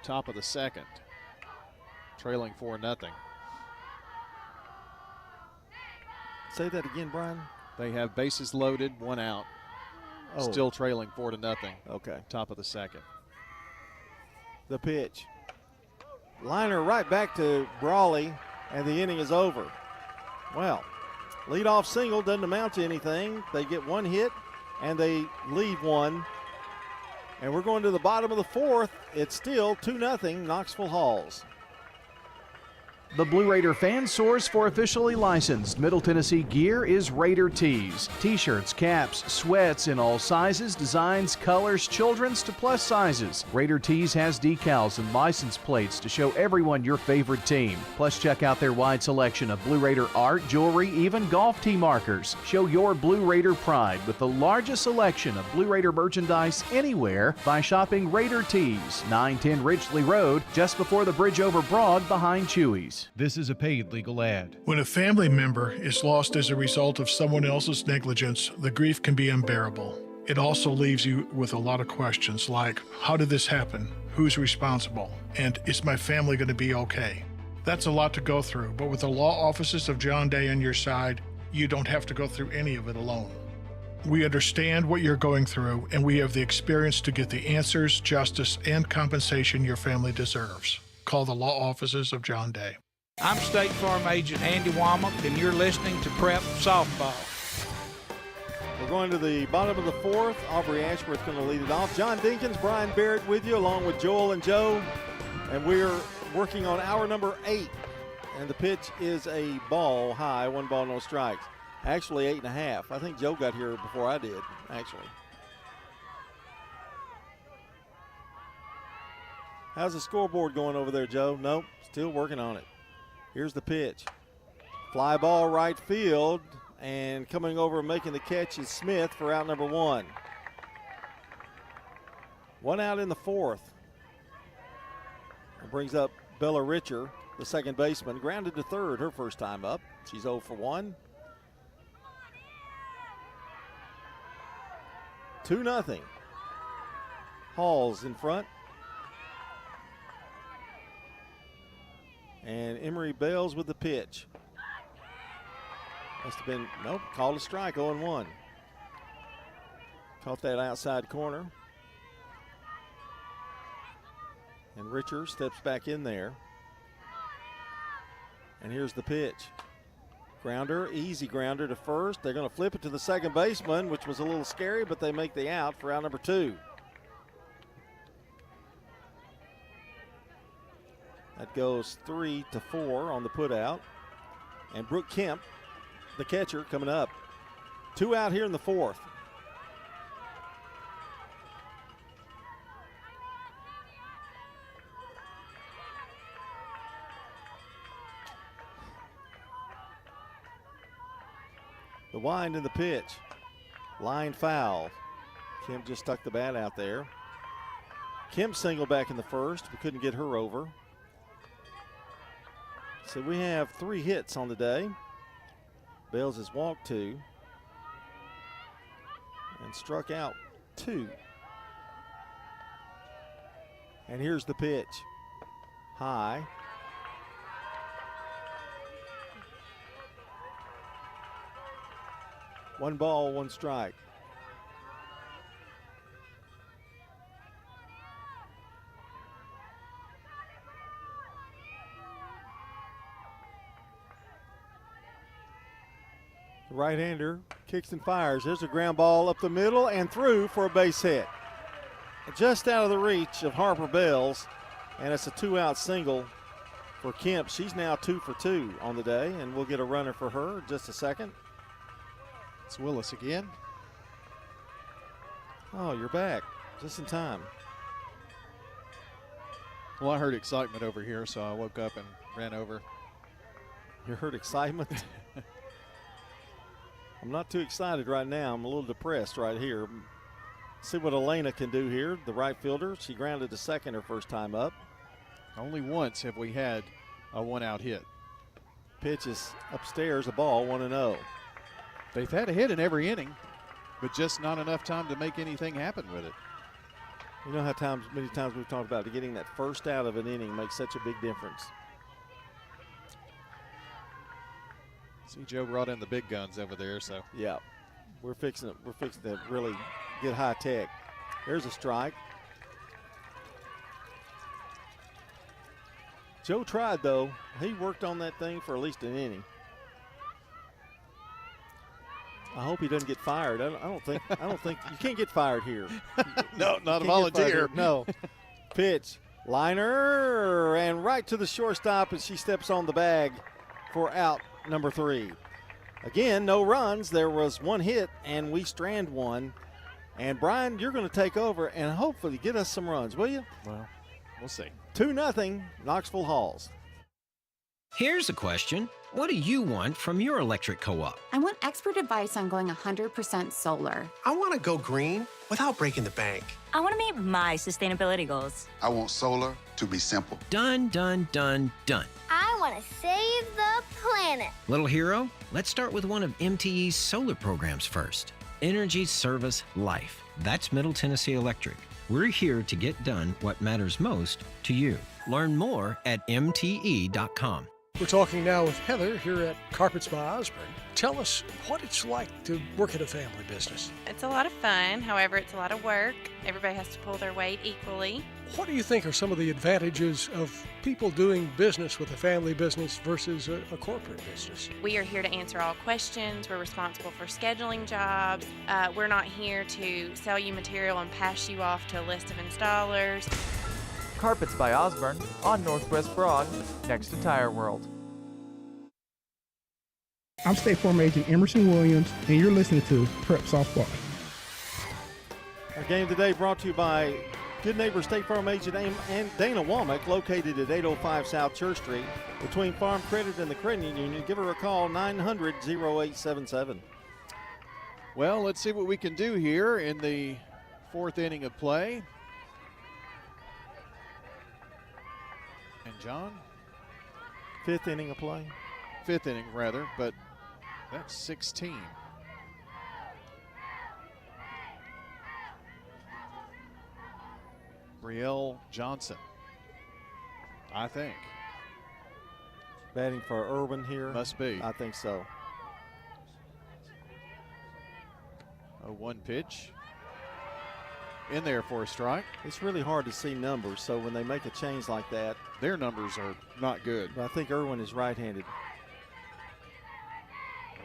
Top of the second. Trailing 4-0. Say that again, Brian. They have bases loaded, 1 out. Oh. Still trailing 4-0. Okay. Top of the second. The pitch. Liner right back to Brawley, and the inning is over. Well, leadoff single doesn't amount to anything. They get 1 hit, and they leave 1. And we're going to the bottom of the 4th. It's still 2-0 Knoxville Halls. The Blue Raider fan source for officially licensed Middle Tennessee gear is Raider Tees. T-shirts, caps, sweats in all sizes, designs, colors, children's to plus sizes. Raider Tees has decals and license plates to show everyone your favorite team. Plus, check out their wide selection of Blue Raider art, jewelry, even golf tee markers. Show your Blue Raider pride with the largest selection of Blue Raider merchandise anywhere by shopping Raider Tees, 910 Ridgely Road, just before the bridge over Broad behind Chewy's. This is a paid legal ad. When a family member is lost as a result of someone else's negligence, the grief can be unbearable. It also leaves you with a lot of questions like, how did this happen? Who's responsible? And is my family going to be okay? That's a lot to go through, but with the law offices of John Day on your side, you don't have to go through any of it alone. We understand what you're going through, and we have the experience to get the answers, justice, and compensation your family deserves. Call the law offices of John Day. I'm State Farm Agent Andy Womack, and you're listening to Prep Softball. We're going to the bottom of the 4th. Aubrey Ashworth going to lead it off. John Dinkins, Brian Barrett with you, along with Joel and Joe. And we're working on hour number 8. And the pitch is a ball high, 1 ball, no strikes. Actually, 8.5. I think Joe got here before I did, actually. How's the scoreboard going over there, Joe? Nope, still working on it. Here's the pitch. Fly ball right field, and coming over and making the catch is Smith for out number 1. 1 out in the 4th. It brings up Bella Richer, the the second baseman. Grounded to third her first time up. She's 0 for 1. 2-0. Hall's in front. And Emery Bales with the pitch. Must have been, nope, called a strike, 0-1. Caught that outside corner. And Richards steps back in there. And here's the pitch. Grounder, easy grounder to first. They're going to flip it to the second baseman, which was a little scary, but they make the out for out number 2. That goes 3-4 on the putout. And Brooke Kemp, the catcher, coming up. 2 out here in the 4th. The wind in the pitch. Line foul. Kemp just stuck the bat out there. Kemp singled back in the first. We couldn't get her over. So we have 3 hits on the day. Bales has walked 2 and struck out 2. And here's the pitch. High. One ball, one strike. The right-hander kicks and fires. There's a ground ball up the middle and through for a base hit. Just out of the reach of Harper Bales, and it's a 2-out single for Kemp. She's now 2 for 2 on the day, and we'll get a runner for her in just a second. It's Willis again. Oh, you're back just in time. Well, I heard excitement over here, so I woke up and ran over. You heard excitement? I'm not too excited right now. I'm a little depressed right here. See what Elena can do here, the right fielder. She grounded to second her first time up. Only once have we had a 1-out hit. Pitch is upstairs, a ball, 1-0. They've had a hit in every inning, but just not enough time to make anything happen with it. You know how many times we've talked about getting that first out of an inning makes such a big difference. See, Joe brought in the big guns over there, so. Yeah, we're fixing to really get high tech. There's a strike. Joe tried, though. He worked on that thing for at least an inning. I hope he doesn't get fired. I don't think you can't get fired here. No, not a volunteer. No. Pitch. Liner and right to the shortstop, and she steps on the bag for out number 3. Again, no runs. There was 1 hit, and we strand 1. And Brian, you're going to take over and hopefully get us some runs, will you? Well, we'll see. 2-0, Knoxville Halls. Here's a question. What do you want from your electric co-op? I want expert advice on going 100% solar. I want to go green without breaking the bank. I want to meet my sustainability goals. I want solar to be simple. Done, done, done, done. I want to save the planet. Little hero, let's start with one of MTE's solar programs first. Energy Service Life. That's Middle Tennessee Electric. We're here to get done what matters most to you. Learn more at mte.com. We're talking now with Heather here at Carpets by Osborne. Tell us what it's like to work at a family business. It's a lot of fun. However, it's a lot of work. Everybody has to pull their weight equally. What do you think are some of the advantages of people doing business with a family business versus a corporate business? We are here to answer all questions. We're responsible for scheduling jobs. We're not here to sell you material and pass you off to a list of installers. Carpets by Osborne on Northwest Broad, next to Tire World. I'm State Farm Agent Emerson Williams, and you're listening to Prep Softball. Our game today brought to you by Good Neighbor State Farm Agent and Dana Womack, located at 805 South Church Street, between Farm Credit and the Credit Union. Give her a call, 900-0877. Well, let's see what we can do here in the 4th inning of play. And John, Fifth inning of play. Fifth inning, rather, but that's 16. Brielle Johnson, I think. Batting for Irwin here. Must be. I think so. A 1 pitch. In there for a strike. It's really hard to see numbers, so when they make a change like that. Their numbers are not good. But I think Irwin is right-handed.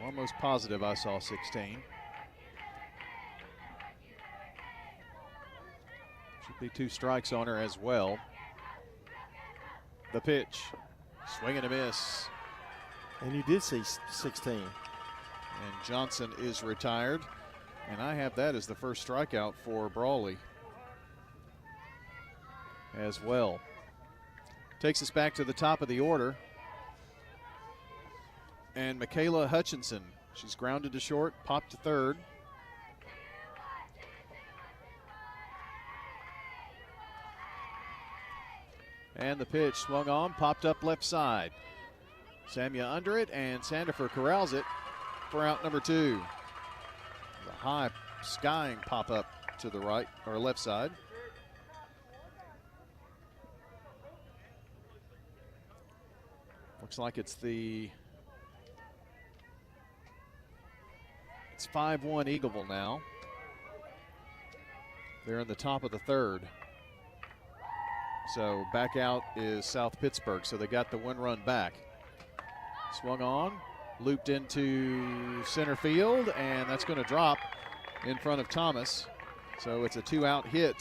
Almost positive I saw 16. Should be 2 strikes on her as well. The pitch. Swing and a miss. And you did see 16. And Johnson is retired. And I have that as the first strikeout for Brawley as well. Takes us back to the top of the order. And Michaela Hutchinson, she's grounded to short, popped to third. And the pitch swung on, popped up left side. Samia under it, and Sandifer corrals it for out number 2. The high skying pop up to the right or left side. Looks like it's 5-1 Eagleville now. They're in the top of the third. So back out is South Pittsburgh, so they got the 1 run back. Swung on, looped into center field, and that's going to drop in front of Thomas. So it's a 2-out hit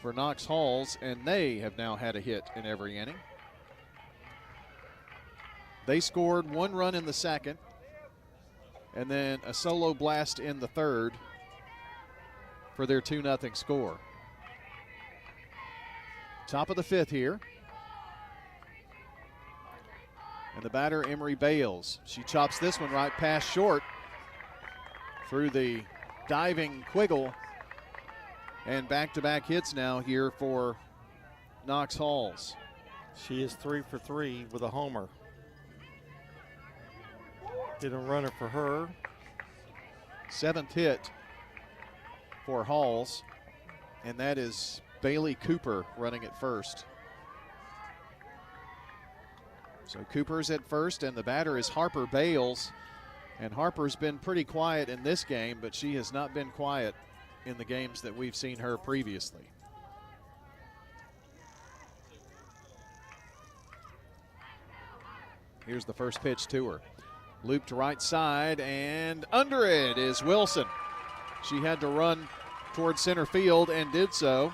for Knox Halls, and they have now had a hit in every inning. They scored 1 run in the second, and then a solo blast in the third for their 2-0 score. Top of the 5th here. And the batter, Emery Bales. She chops this one right past short through the diving Quiggle. And back-to-back hits now here for Knox Halls. She is 3 for 3 with a homer. Did a runner for her. 7th hit for Halls, and that is Bailey Cooper running at first. So Cooper's at first, and the batter is Harper Bales. And Harper's been pretty quiet in this game, but she has not been quiet in the games that we've seen her previously. Here's the first pitch to her. Loop to right side, and under it is Wilson. She had to run towards center field and did so.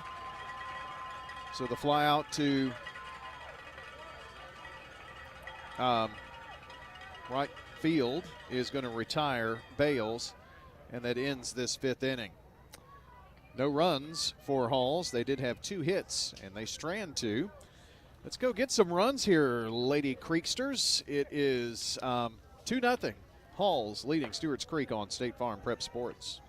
So the fly out to right field is going to retire Bales, and that ends this 5th inning. No runs for Halls. They did have 2 hits, and they strand 2. Let's go get some runs here, Lady Creeksters. It is 2-0. Halls leading Stewarts Creek on State Farm Prep Sports.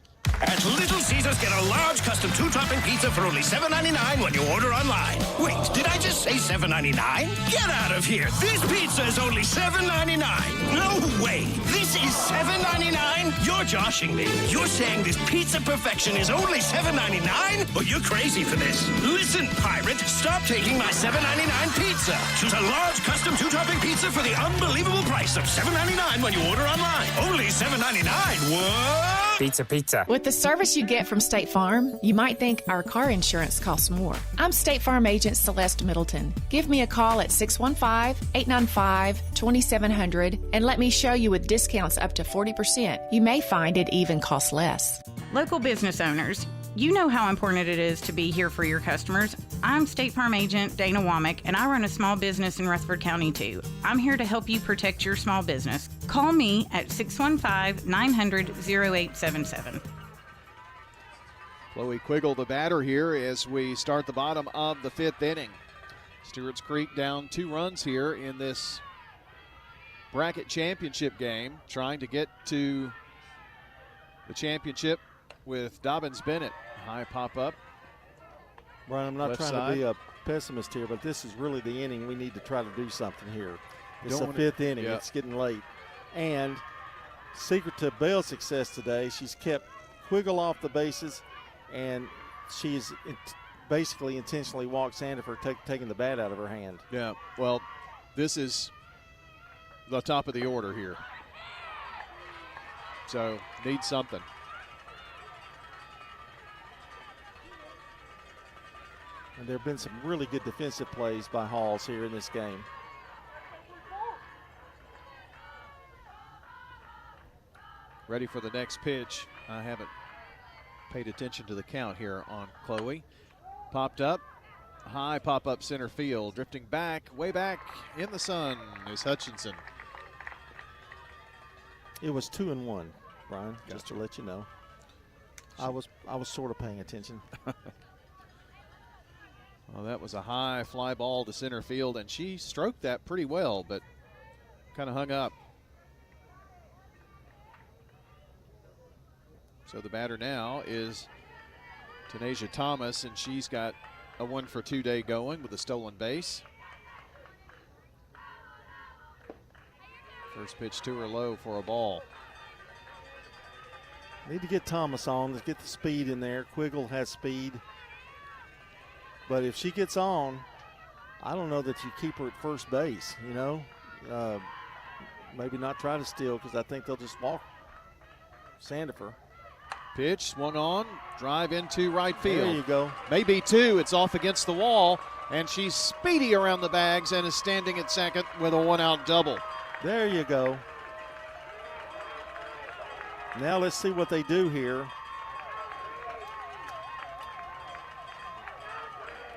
At Little Caesars, get a large custom 2-topping pizza for only $7.99 when you order online. Wait, did I just say $7.99? Get out of here. This pizza is only $7.99. No way. This is $7.99? You're joshing me. You're saying this pizza perfection is only $7.99? Well, you're crazy for this. Listen, pirate, stop taking my $7.99 pizza. Choose a large custom 2-topping pizza for the unbelievable price of $7.99 when you order online. Only $7.99. What? Pizza. With the service you get from State Farm, you might think our car insurance costs more. I'm State Farm agent Celeste Middleton. Give me a call at 615-895-2700 and let me show you with discounts up to 40%. You may find it even costs less. Local business owners, you know how important it is to be here for your customers. I'm State Farm agent Dana Womack, and I run a small business in Rutherford County too. I'm here to help you protect your small business. Call me at 615-900-0877. Chloe Quiggle, the batter here, as we start the bottom of the 5th inning. Stewarts Creek down 2 runs here in this bracket championship game, trying to get to the championship with Dobbins Bennett. High pop up. Brian, I'm not trying to be a pessimist here, but this is really the inning we need to try to do something here. It's the fifth inning. It's getting late. And secret to Bell's success today, she's kept Quiggle off the bases, and she's basically intentionally walked Sandifer, taking the bat out of her hand. Yeah, well, this is the top of the order here. So, need something. And there have been some really good defensive plays by Halls here in this game. Ready for the next pitch. I haven't paid attention to the count here on Chloe. Popped up, high pop up center field. Drifting back, way back in the sun is Hutchinson. It was 2-1, Brian, just to let you know. I was sort of paying attention. Well, that was a high fly ball to center field, and she stroked that pretty well, but kind of hung up. So the batter now is Tanasia Thomas, and she's got a 1-for-2 day going with a stolen base. First pitch to her low for a ball. Need to get Thomas on. Let's get the speed in there. Quiggle has speed. But if she gets on, I don't know that you keep her at first base, you know. Maybe not try to steal, because I think they'll just walk Sandifer. Pitch swung on, drive into right field. There you go. Maybe two. It's off against the wall, and she's speedy around the bags and is standing at second with a one-out double. There you go. Now let's see what they do here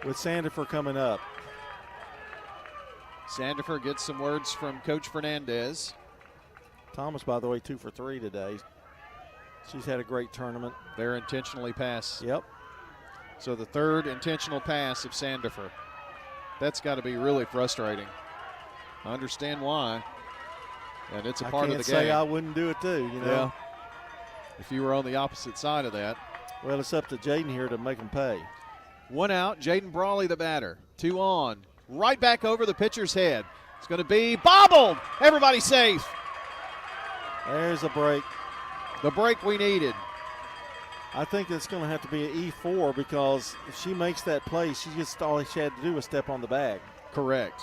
with Sandifer coming up. Sandifer gets some words from Coach Fernandez. Thomas, by the way, 2 for 3 today. She's had a great tournament. They're intentionally pass. Yep. So the third intentional pass of Sandifer. That's got to be really frustrating. I understand why. And it's a part of the game. I can't say I wouldn't do it too, you know. Yeah. If you were on the opposite side of that. Well, it's up to Jaden here to make them pay. One out, Jaden Brawley the batter. 2 on. Right back over the pitcher's head. It's going to be bobbled. Everybody safe. There's a break. The break we needed. I think it's going to have to be an E4, because if she makes that play, all she had to do was step on the bag. Correct.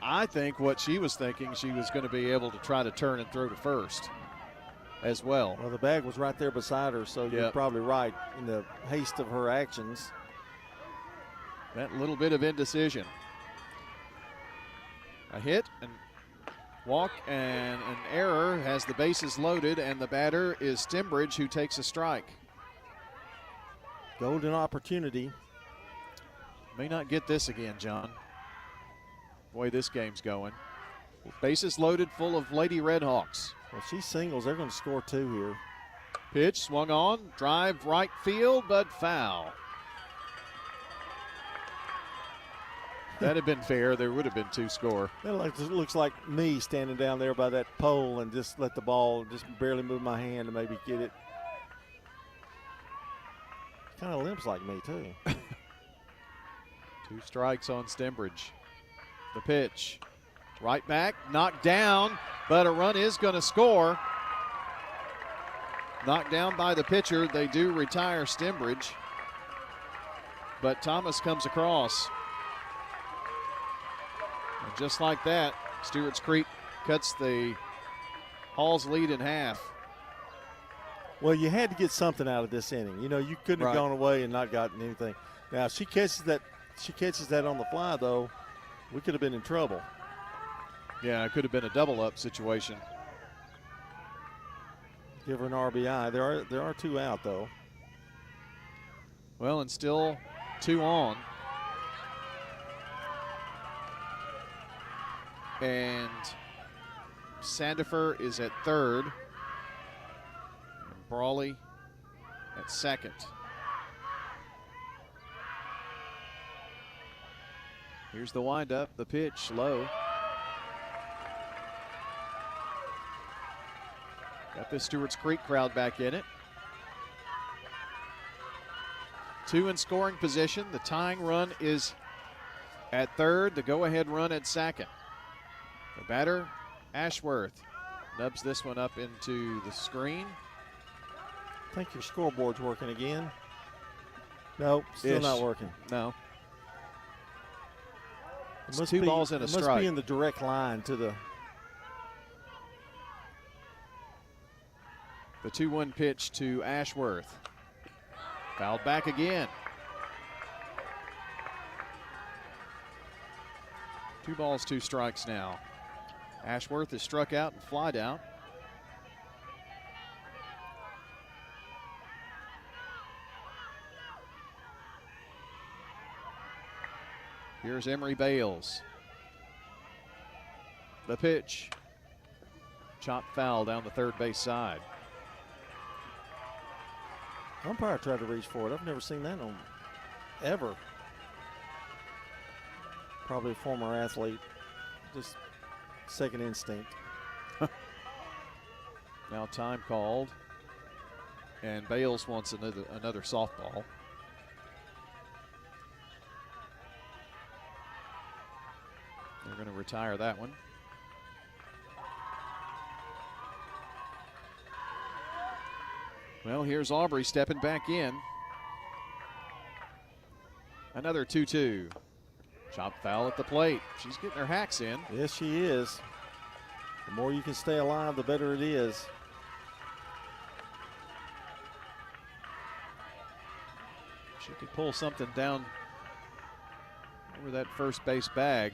I think what she was thinking, she was going to be able to try to turn and throw to first as well. Well, the bag was right there beside her, so you're probably right in the haste of her actions. That little bit of indecision. A hit and walk and an error has the bases loaded, and the batter is Stembridge, who takes a strike. Golden opportunity. May not get this again, John. The way this game's going. Bases loaded, full of Lady Redhawks. Well, she singles. They're going to score 2 here. Pitch swung on, drive right field, but foul. That had been fair. There would have been 2 score. It looks like me standing down there by that pole and just let the ball just barely move my hand and maybe get it. Kind of limps like me, too. 2 strikes on Stembridge. The pitch. Right back, knocked down, but a run is going to score. Knocked down by the pitcher. They do retire Stembridge. But Thomas comes across. And just like that, Stewarts Creek cuts the Hall's lead in half. Well, you had to get something out of this inning. You know, you couldn't have gone away and not gotten anything. Now, if she catches that on the fly, though, we could have been in trouble. Yeah, it could have been a double-up situation. Give her an RBI. There are 2 out, though. Well, and still 2 on. And Sandifer is at third. And Brawley at second. Here's the windup, the pitch, low. Got the Stewarts Creek crowd back in it. 2 in scoring position. The tying run is at third. The go-ahead run at second. The batter, Ashworth, nubs this one up into the screen. I think your scoreboard's working again. Nope, still not working. No. It must 2 be, balls and a it strike. must be in the direct line to the. The 2-1 pitch to Ashworth. Fouled back again. 2 balls, 2 strikes now. Ashworth is struck out and flied out. Here's Emery Bales. The pitch. Chop foul down the third base side. Umpire tried to reach for it. I've never seen that on ever. Probably a former athlete. Just second instinct. Now time called. And Bales wants another softball. They're going to retire that one. Well, here's Aubrey stepping back in. Another 2-2. Chop foul at the plate. She's getting her hacks in. Yes, she is. The more you can stay alive, the better it is. She could pull something down over that first base bag,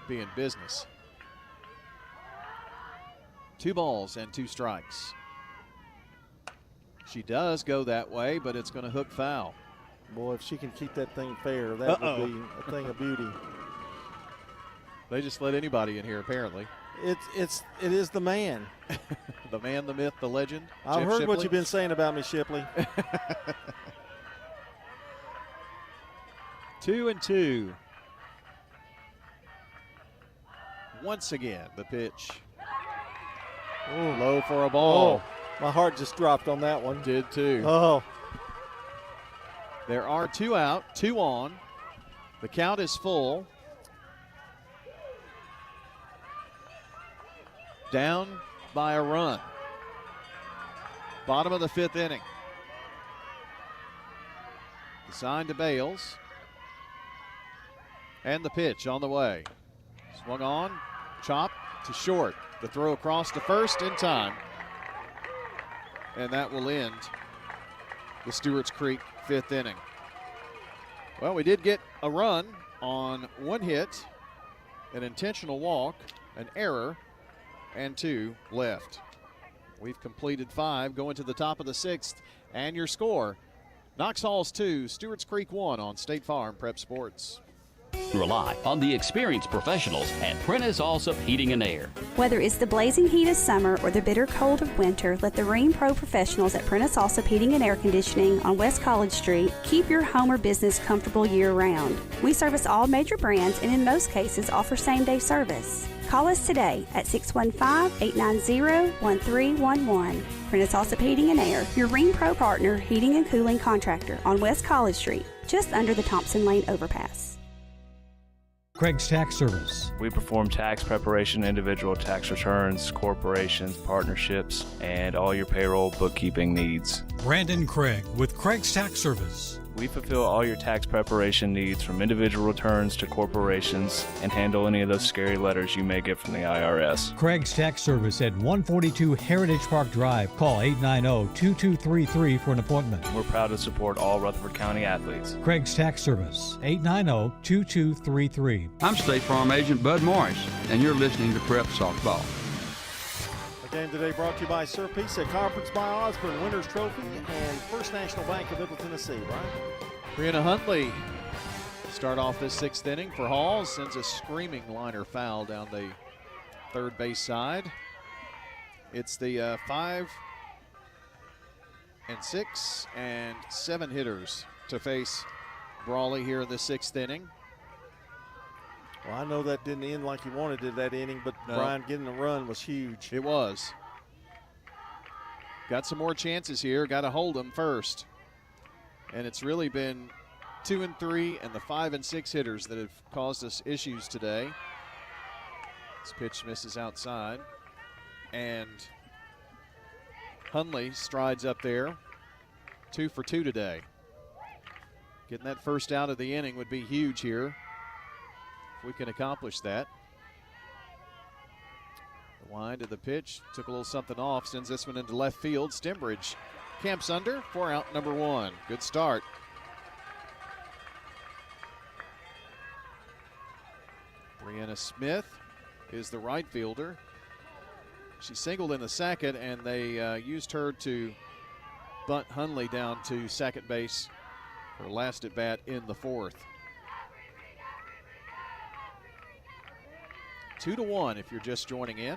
be in business. 2 balls and 2 strikes. She does go that way, but it's going to hook foul. Boy, if she can keep that thing fair, that would be a thing of beauty. They just let anybody in here, apparently. It is the man. The man, the myth, the legend. I've Jeff heard Shipley. what you've been saying about me, Shipley. 2-2. Once again, the pitch. Ooh. Low for a ball. Oh, my heart just dropped on that one. Did too. Oh. There are 2 out, 2 on. The count is full. Down by a run. Bottom of the 5th inning. The sign to Bales. And the pitch on the way. Swung on, chop to short. The throw across to first in time. And that will end the Stewarts Creek 5th inning. Well, we did get a run on 1 hit, an intentional walk, an error, and 2 left. We've completed 5, going to the top of the 6th, and your score, Knox Halls 2, Stewarts Creek 1 on State Farm Prep Sports. Rely on the experienced professionals at Prentice Allsup Heating and Air. Whether it's the blazing heat of summer or the bitter cold of winter, let the Rheem Pro professionals at Prentice Allsup Heating and Air Conditioning on West College Street keep your home or business comfortable year-round. We service all major brands and in most cases offer same-day service. Call us today at 615-890-1311. Prentice Allsup Heating and Air, your Rheem Pro partner heating and cooling contractor on West College Street, just under the Thompson Lane overpass. Craig's Tax Service. We perform tax preparation, individual tax returns, corporations, partnerships, and all your payroll bookkeeping needs. Brandon Craig with Craig's Tax Service. We fulfill all your tax preparation needs from individual returns to corporations and handle any of those scary letters you may get from the IRS. Craig's Tax Service at 142 Heritage Park Drive. Call 890-2233 for an appointment. We're proud to support all Rutherford County athletes. Craig's Tax Service, 890-2233. I'm State Farm Agent Bud Morris, and you're listening to Prep Softball. The game today brought to you by Sir Pizza, Conference by Osborne, Winners Trophy, and First National Bank of Middle Tennessee. Brian? Brianna Huntley start off this 6th inning for Halls. Sends a screaming liner foul down the third base side. It's the 5 and 6 and 7 hitters to face Brawley here in the 6th inning. Well, I know that didn't end like you wanted it that inning, but no. Brian getting the run was huge. It was. Got some more chances here. Got to hold them first. And it's really been 2 and 3 and the 5 and 6 hitters that have caused us issues today. This pitch misses outside. And Hundley strides up there. 2 for 2 today. Getting that first out of the inning would be huge here if we can accomplish that. The wind of the pitch took a little something off, sends this one into left field. Stembridge camps under for out number 1. Good start. Brianna Smith is the right fielder. She singled in the second, and they used her to bunt Hundley down to second base for last at bat in the 4th. 2-1 if you're just joining in.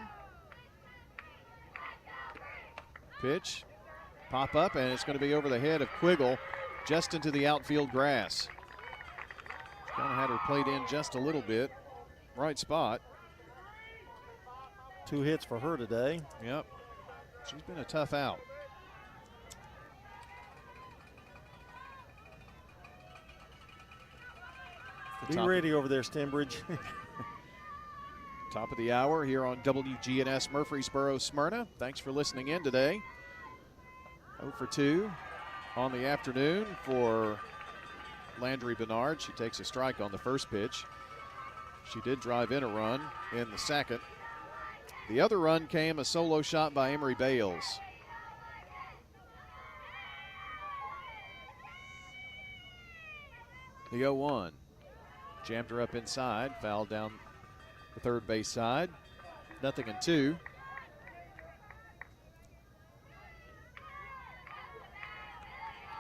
Pitch, pop up, and it's going to be over the head of Quiggle, just into the outfield grass. Kind of had her played in just a little bit. Right spot. 2 hits for her today. Yep. She's been a tough out. Be ready over there, Stembridge. Top of the hour here on WGNS Murfreesboro, Smyrna. Thanks for listening in today. 0 for 2 on the afternoon for Landry Bernard. She takes a strike on the first pitch. She did drive in a run in the second. The other run came a solo shot by Emery Bales. The 0-1. Jammed her up inside, fouled down the third base side. 0-2.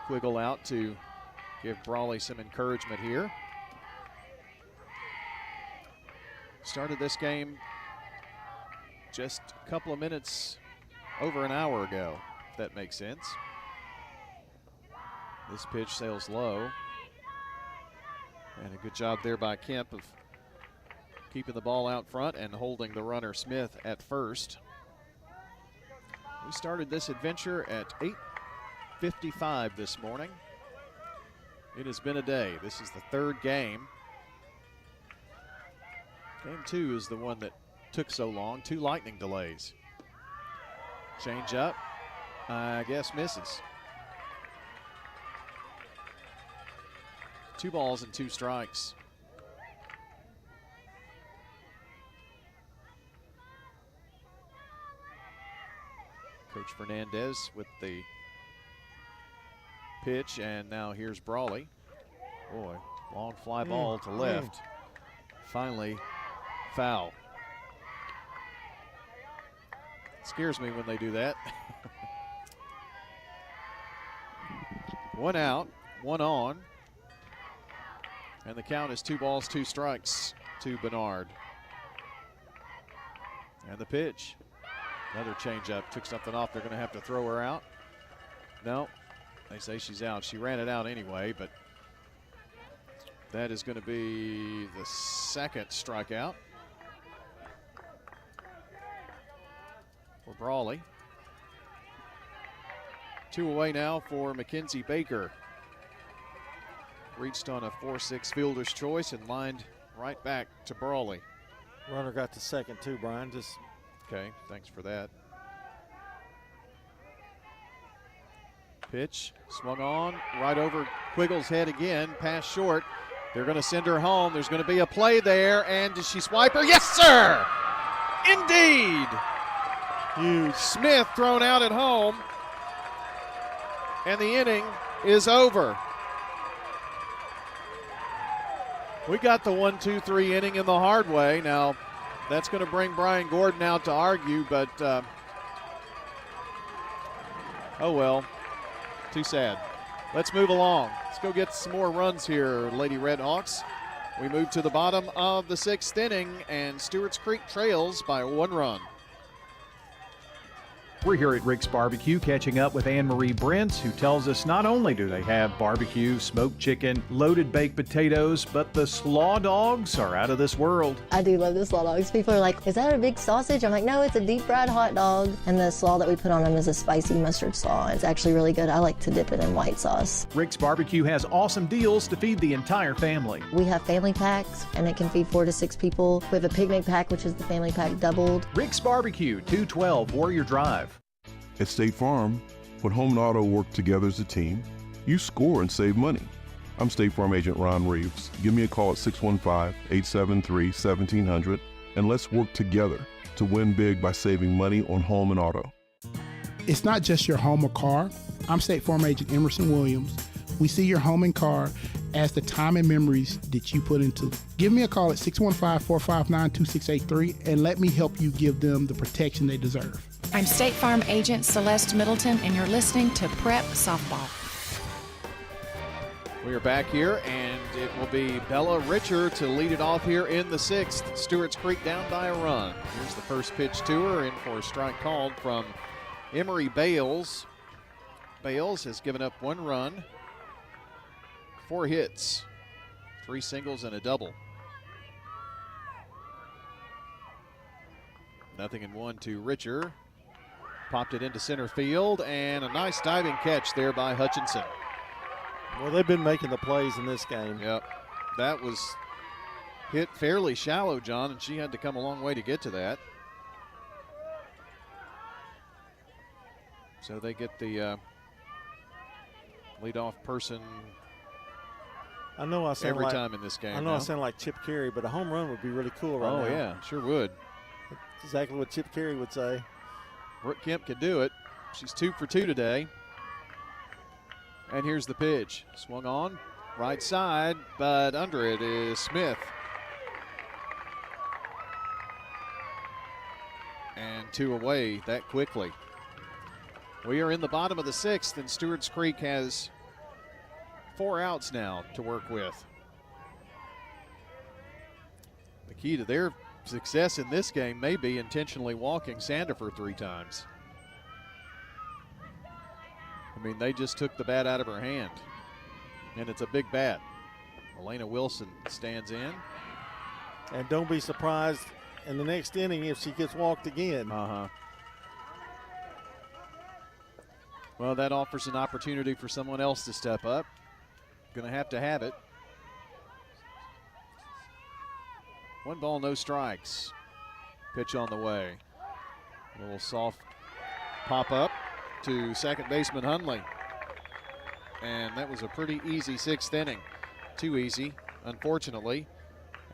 Quiggle out to give Brawley some encouragement here. Started this game just a couple of minutes over an hour ago, if that makes sense. This pitch sails low. And a good job there by Kemp of keeping the ball out front and holding the runner Smith at first. We started this adventure at 8:55 this morning. It has been a day. This is the third game. Game 2 is the one that took so long. 2 lightning delays. Change up, I guess misses. 2 balls and 2 strikes. Coach Fernandez with the pitch, and now here's Brawley. Boy, long fly ball to left. Finally, foul. Scares me when they do that. 1 out, 1 on. And the count is 2 balls, 2 strikes to Bernard. And the pitch. Another changeup. Took something off. They're going to have to throw her out. No, they say she's out. She ran it out anyway, but that is going to be the second strikeout for Brawley. 2 away now for Mackenzie Baker. Reached on a 4-6 fielder's choice and lined right back to Brawley. Runner got to second too, Brian. Okay, thanks for that. Pitch swung on right over Quiggle's head again, pass short. They're going to send her home. There's going to be a play there, and does she swipe her? Yes, sir! Indeed! Huge. Smith thrown out at home, and the inning is over. We got the 1-2-3 inning in the hard way. Now, that's going to bring Brian Gordon out to argue, but oh well, too sad. Let's move along. Let's go get some more runs here, Lady Redhawks. We move to the bottom of the 6th inning, and Stewarts Creek trails by 1 run. We're here at Rick's Barbecue catching up with Anne-Marie Brents, who tells us not only do they have barbecue, smoked chicken, loaded baked potatoes, but the slaw dogs are out of this world. I do love the slaw dogs. People are like, is that a big sausage? I'm like, no, it's a deep fried hot dog. And the slaw that we put on them is a spicy mustard slaw. It's actually really good. I like to dip it in white sauce. Rick's Barbecue has awesome deals to feed the entire family. We have family packs, and it can feed 4 to 6 people. We have a picnic pack, which is the family pack doubled. Rick's Barbecue, 212 Warrior Drive. At State Farm, when home and auto work together as a team, you score and save money. I'm State Farm Agent Ron Reeves. Give me a call at 615-873-1700, and let's work together to win big by saving money on home and auto. It's not just your home or car. I'm State Farm Agent Emerson Williams. We see your home and car as the time and memories that you put into it. Give me a call at 615-459-2683 and let me help you give them the protection they deserve. I'm State Farm Agent Celeste Middleton, and you're listening to Prep Softball. We are back here, and it will be Bella Richer to lead it off here in the 6th. Stewarts Creek down by a run. Here's the first pitch to her, in for a strike called from Emery Bales. Bales has given up 1 run, 4 hits, 3 singles and a double. 0-1 to Richer. Popped it into center field, and a nice diving catch there by Hutchinson. Well, they've been making the plays in this game. Yep. That was hit fairly shallow, John, and she had to come a long way to get to that. So they get the leadoff person every time in this game. I know I sound like Chip Carey, but a home run would be really cool right now. Oh, yeah, sure would. That's exactly what Chip Carey would say. Brooke Kemp can do it. She's 2 for 2 today. And here's the pitch. Swung on, right side, but under it is Smith. And 2 away that quickly. We are in the bottom of the 6th, and Stewarts Creek has 4 outs now to work with. The key to their success in this game may be intentionally walking Sandifer 3 times. I mean, they just took the bat out of her hand, and it's a big bat. Elena Wilson stands in. And don't be surprised in the next inning if she gets walked again. Well, that offers an opportunity for someone else to step up. Going to have it. 1 ball, no strikes. Pitch on the way. A little soft pop up to second baseman Hundley. And that was a pretty easy 6th inning. Too easy, unfortunately.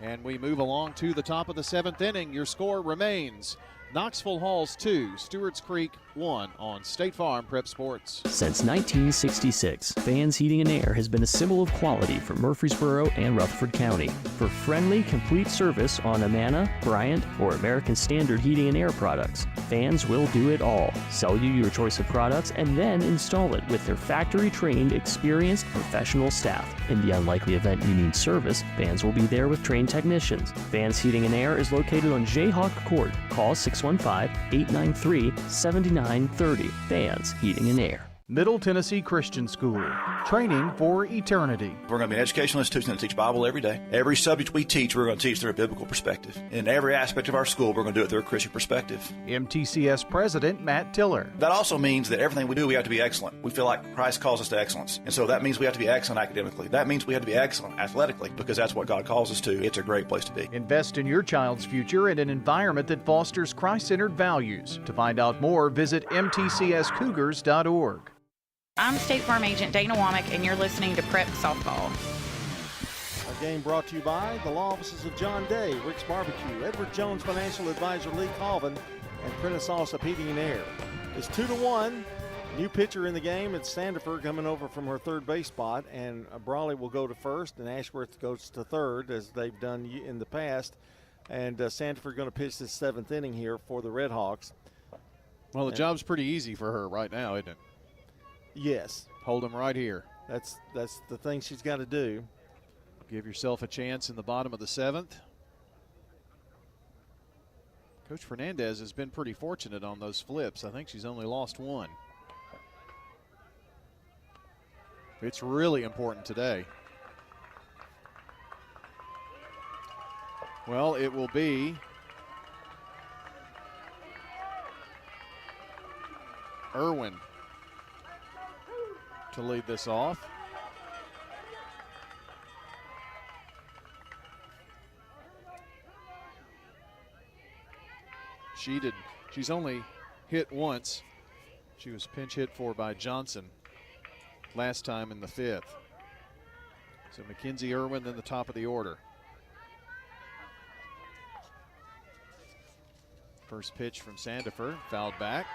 And we move along to the top of the 7th inning. Your score remains Knoxville Halls 2, Stewarts Creek 1 on State Farm Prep Sports. Since 1966, Fans Heating and Air has been a symbol of quality for Murfreesboro and Rutherford County. For friendly, complete service on Amana, Bryant, or American Standard Heating and Air products, Fans will do it all. Sell you your choice of products and then install it with their factory-trained, experienced professional staff. In the unlikely event you need service, Fans will be there with trained technicians. Fans Heating and Air is located on Jayhawk Court. Call 615-893-7930. Fans Heating and Air. Middle Tennessee Christian School, training for eternity. We're going to be an educational institution that teach Bible every day. Every subject we teach, we're going to teach through a biblical perspective. In every aspect of our school, we're going to do it through a Christian perspective. MTCS President Matt Tiller. That also means that everything we do, we have to be excellent. We feel like Christ calls us to excellence. And so that means we have to be excellent academically. That means we have to be excellent athletically, because that's what God calls us to. It's a great place to be. Invest in your child's future in an environment that fosters Christ-centered values. To find out more, visit mtcscougars.org. I'm State Farm Agent Dana Womack, and you're listening to Prep Softball. A game brought to you by the law offices of John Day, Rick's Barbecue, Edward Jones Financial Advisor Lee Colvin, and Prentice Allsup Heating and Air. It's 2-1. New pitcher in the game. It's Sandifer coming over from her third base spot, and Brawley will go to first, and Ashworth goes to third, as they've done in the past. And Sandifer going to pitch this 7th inning here for the Red Hawks. Well, the job's pretty easy for her right now, isn't it? Yes. Hold them right here. That's the thing she's got to do. Give yourself a chance in the bottom of the 7th. Coach Fernandez has been pretty fortunate on those flips. I think she's only lost one. It's really important today. Well, it will be Irwin to lead this off. She's only hit once. She was pinch hit for by Johnson last time in the 5th. So Mackenzie Irwin in the top of the order. First pitch from Sandifer, fouled back.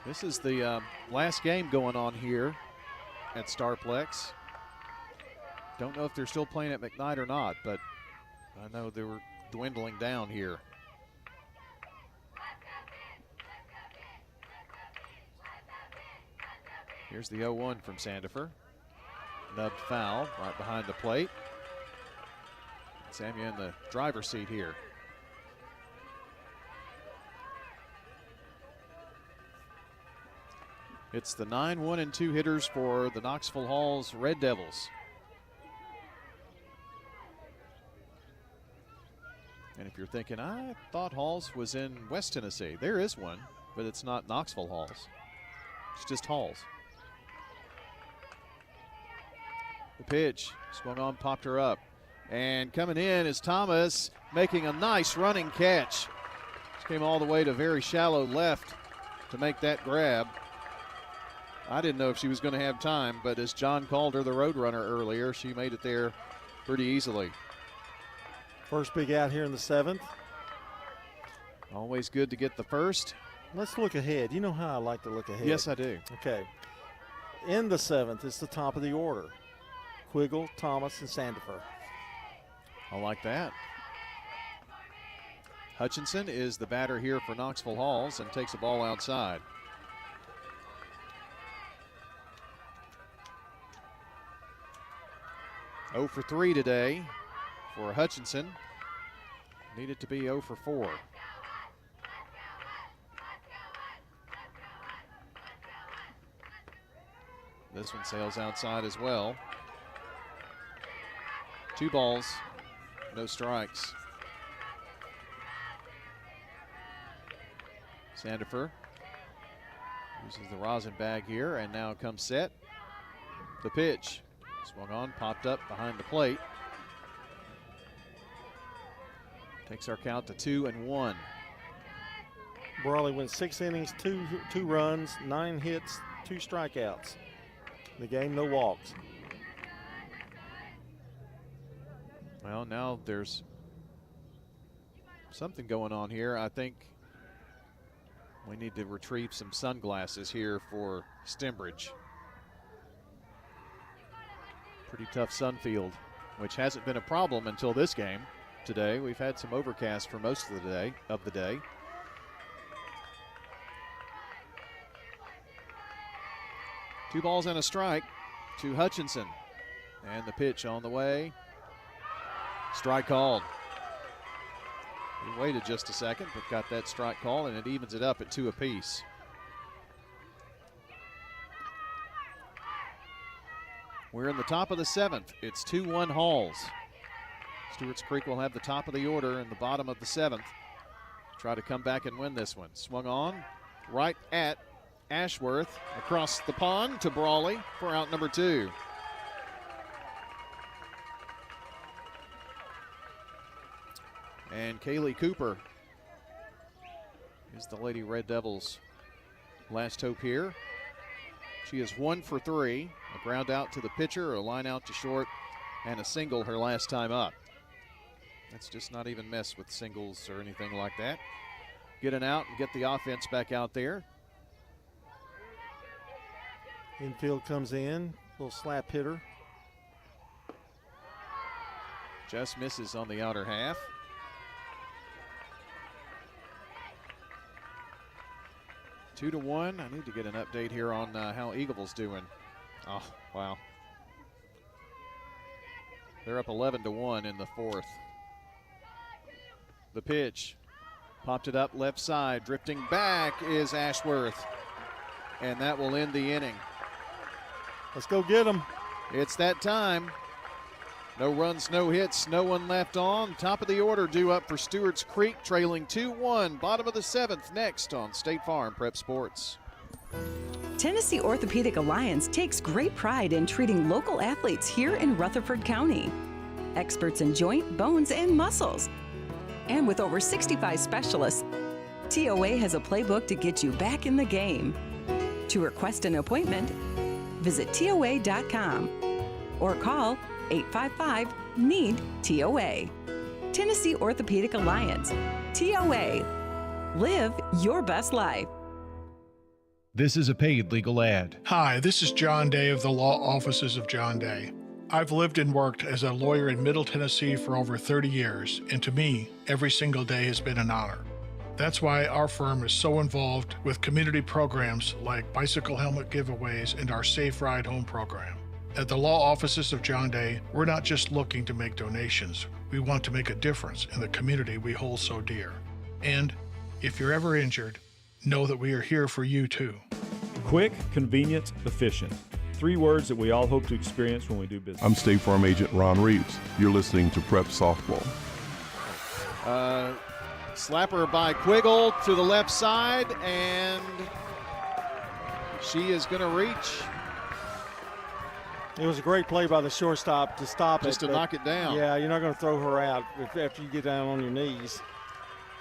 This is the last game going on here at Starplex. Don't know if they're still playing at McKnight or not, but I know they were dwindling down here. Here's the 0-1 from Sandifer. Nubbed foul right behind the plate. Samia in the driver's seat here. It's the 9-1-2 hitters for the Knoxville Halls Red Devils. And if you're thinking, I thought Halls was in West Tennessee, there is one, but it's not Knoxville Halls. It's just Halls. The pitch, swung on, popped her up. And coming in is Thomas, making a nice running catch. She came all the way to very shallow left to make that grab. I didn't know if she was going to have time, but as John called her the road runner earlier, she made it there pretty easily. First big out here in the 7th. Always good to get the first. Let's look ahead. You know how I like to look ahead. Yes, I do. Okay. In the 7th, it's the top of the order. Quiggle, Thomas, and Sandifer. I like that. Hutchinson is the batter here for Knoxville Halls and takes a ball outside. Oh for 3 today for Hutchinson. Needed to be 0 for 4. This one sails outside as well. 2 balls, no strikes. Sandifer uses the rosin bag here and now comes set. The pitch, swung on, popped up behind the plate. Takes our count to 2-1. Brawley went 6 innings, two runs, 9 hits, 2 strikeouts. The game, no walks. Well, now there's something going on here. I think we need to retrieve some sunglasses here for Stembridge. Pretty tough sun field, which hasn't been a problem until this game today. We've had some overcast for most of the day. Two balls and a strike to Hutchinson. And the pitch on the way. Strike called. He waited just a second, but got that strike call, and it evens it up at 2 apiece. We're in the top of the 7th. It's 2-1 Halls. Stewarts Creek will have the top of the order in the bottom of the 7th. Try to come back and win this one. Swung on right at Ashworth, across the pond to Brawley for out number 2. And Kaylee Cooper is the Lady Red Devils' last hope here. She is 1 for 3. A ground out to the pitcher, a line out to short, and a single her last time up. Let's just not even mess with singles or anything like that. Get an out and get the offense back out there. Infield comes in, little slap hitter. Just misses on the outer half. Two to 1. I need to get an update here on how Eagle's doing. Oh, wow. They're up 11-1 in the 4th. The pitch. Popped it up left side. Drifting back is Ashworth. And that will end the inning. Let's go get them. It's that time. No runs, no hits, no one left on. Top of the order due up for Stewarts Creek, trailing 2-1. Bottom of the 7th next on State Farm Prep Sports. Tennessee Orthopedic Alliance takes great pride in treating local athletes here in Rutherford County. Experts in joint, bones, and muscles. And with over 65 specialists, TOA has a playbook to get you back in the game. To request an appointment, visit TOA.com or call 855-NEED-TOA. Tennessee Orthopedic Alliance. TOA. Live your best life. This is a paid legal ad. Hi, this is John Day of the Law Offices of John Day. I've lived and worked as a lawyer in Middle Tennessee for over 30 years, and to me, every single day has been an honor. That's why our firm is so involved with community programs like bicycle helmet giveaways and our Safe Ride Home program. At the Law Offices of John Day, we're not just looking to make donations. We want to make a difference in the community we hold so dear. And if you're ever injured, know that we are here for you too. Quick, convenient, efficient. 3 words that we all hope to experience when we do business. I'm State Farm Agent Ron Reeves. You're listening to Prep Softball. Slapper by Quiggle to the left side, and she is going to reach. It was a great play by the shortstop to stop Just to knock it down. Yeah, you're not going to throw her out after you get down on your knees.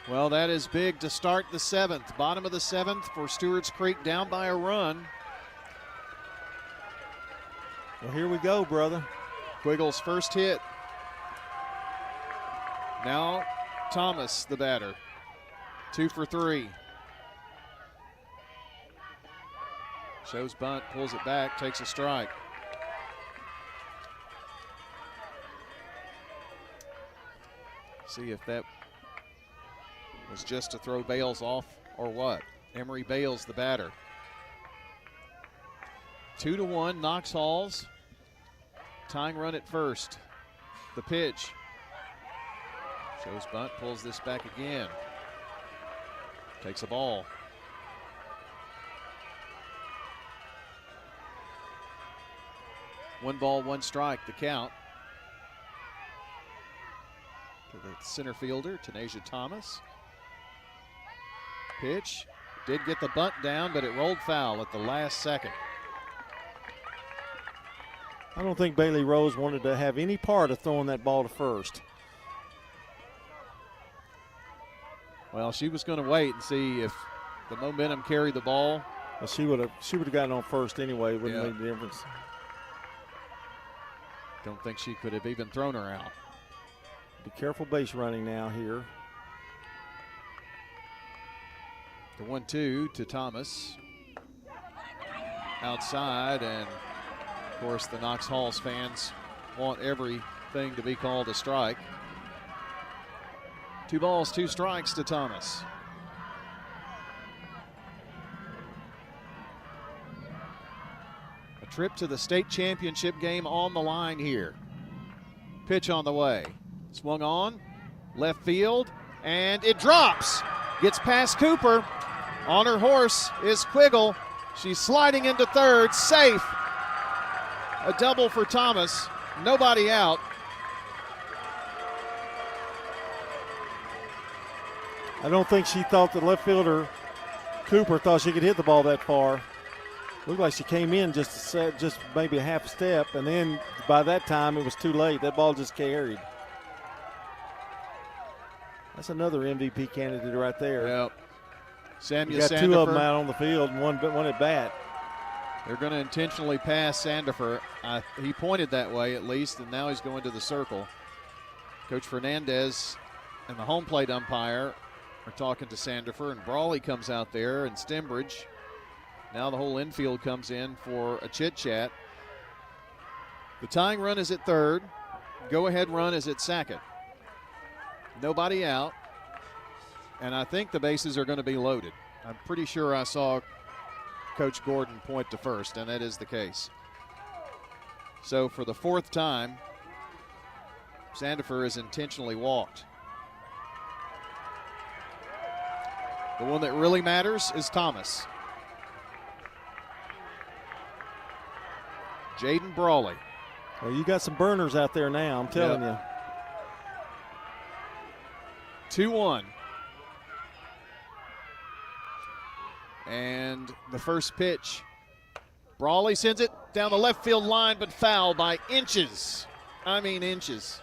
Well, that is big to start the 7th. Bottom of the 7th for Stewarts Creek, down by a run. Well, here we go, brother. Quiggle's first hit. Now Thomas, the batter. 2 for 3. Shows bunt, pulls it back, takes a strike. See if that was just to throw Bales off or what. Emery Bales, the batter. 2-1, Knox Halls. Tying run at first. The pitch. Shows bunt, pulls this back again. Takes a ball. One ball, one strike, the count. To the center fielder, Tanasia Thomas. Pitch. Did get the bunt down, but it rolled foul at the last second. I don't think Bailey Rose wanted to have any part of throwing that ball to first. Well, she was going to wait and see if the momentum carried the ball. Well, she would have gotten on first anyway. It wouldn't make a difference. Don't think she could have even thrown her out. Be careful base running now here. The 1-2 to Thomas. Outside, and of course the Knox Halls fans want everything to be called a strike. 2 balls, 2 strikes to Thomas. A trip to the state championship game on the line here. Pitch on the way. Swung on, left field, and it drops. Gets past Cooper. On her horse is Quiggle. She's sliding into third, safe. A double for Thomas. Nobody out. I don't think she thought the left fielder, Cooper, thought she could hit the ball that far. Looked like she came in just maybe a half step, and then by that time it was too late. That ball just carried. That's another MVP candidate right there. Yep. You got 2 of them out on the field and one at bat. They're going to intentionally pass Sandifer. He pointed that way at least, and now he's going to the circle. Coach Fernandez and the home plate umpire are talking to Sandifer, and Brawley comes out there, and Stembridge. Now the whole infield comes in for a chit-chat. The tying run is at third. Go-ahead run is at second. Nobody out. And I think the bases are going to be loaded. I'm pretty sure I saw Coach Gordon point to first, and that is the case. So for the 4th time, Sandifer is intentionally walked. The one that really matters is Thomas. Jaden Brawley. Well, you got some burners out there now, I'm telling you. 2-1. And the first pitch. Brawley sends it down the left field line, but foul by inches. I mean inches.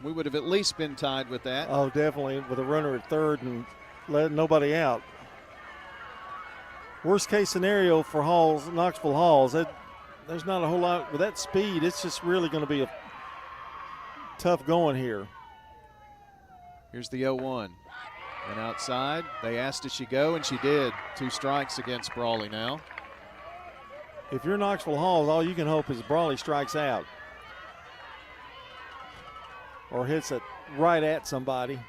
We would have at least been tied with that. Oh, definitely, with a runner at third and letting nobody out. Worst case scenario for Halls, Knoxville Halls, there's not a whole lot. With that speed, it's just really going to be a tough going here. Here's the 0-1. And outside, they asked did she go, and she did. 2 strikes against Brawley now. If you're Knoxville Halls, all you can hope is Brawley strikes out or hits it right at somebody.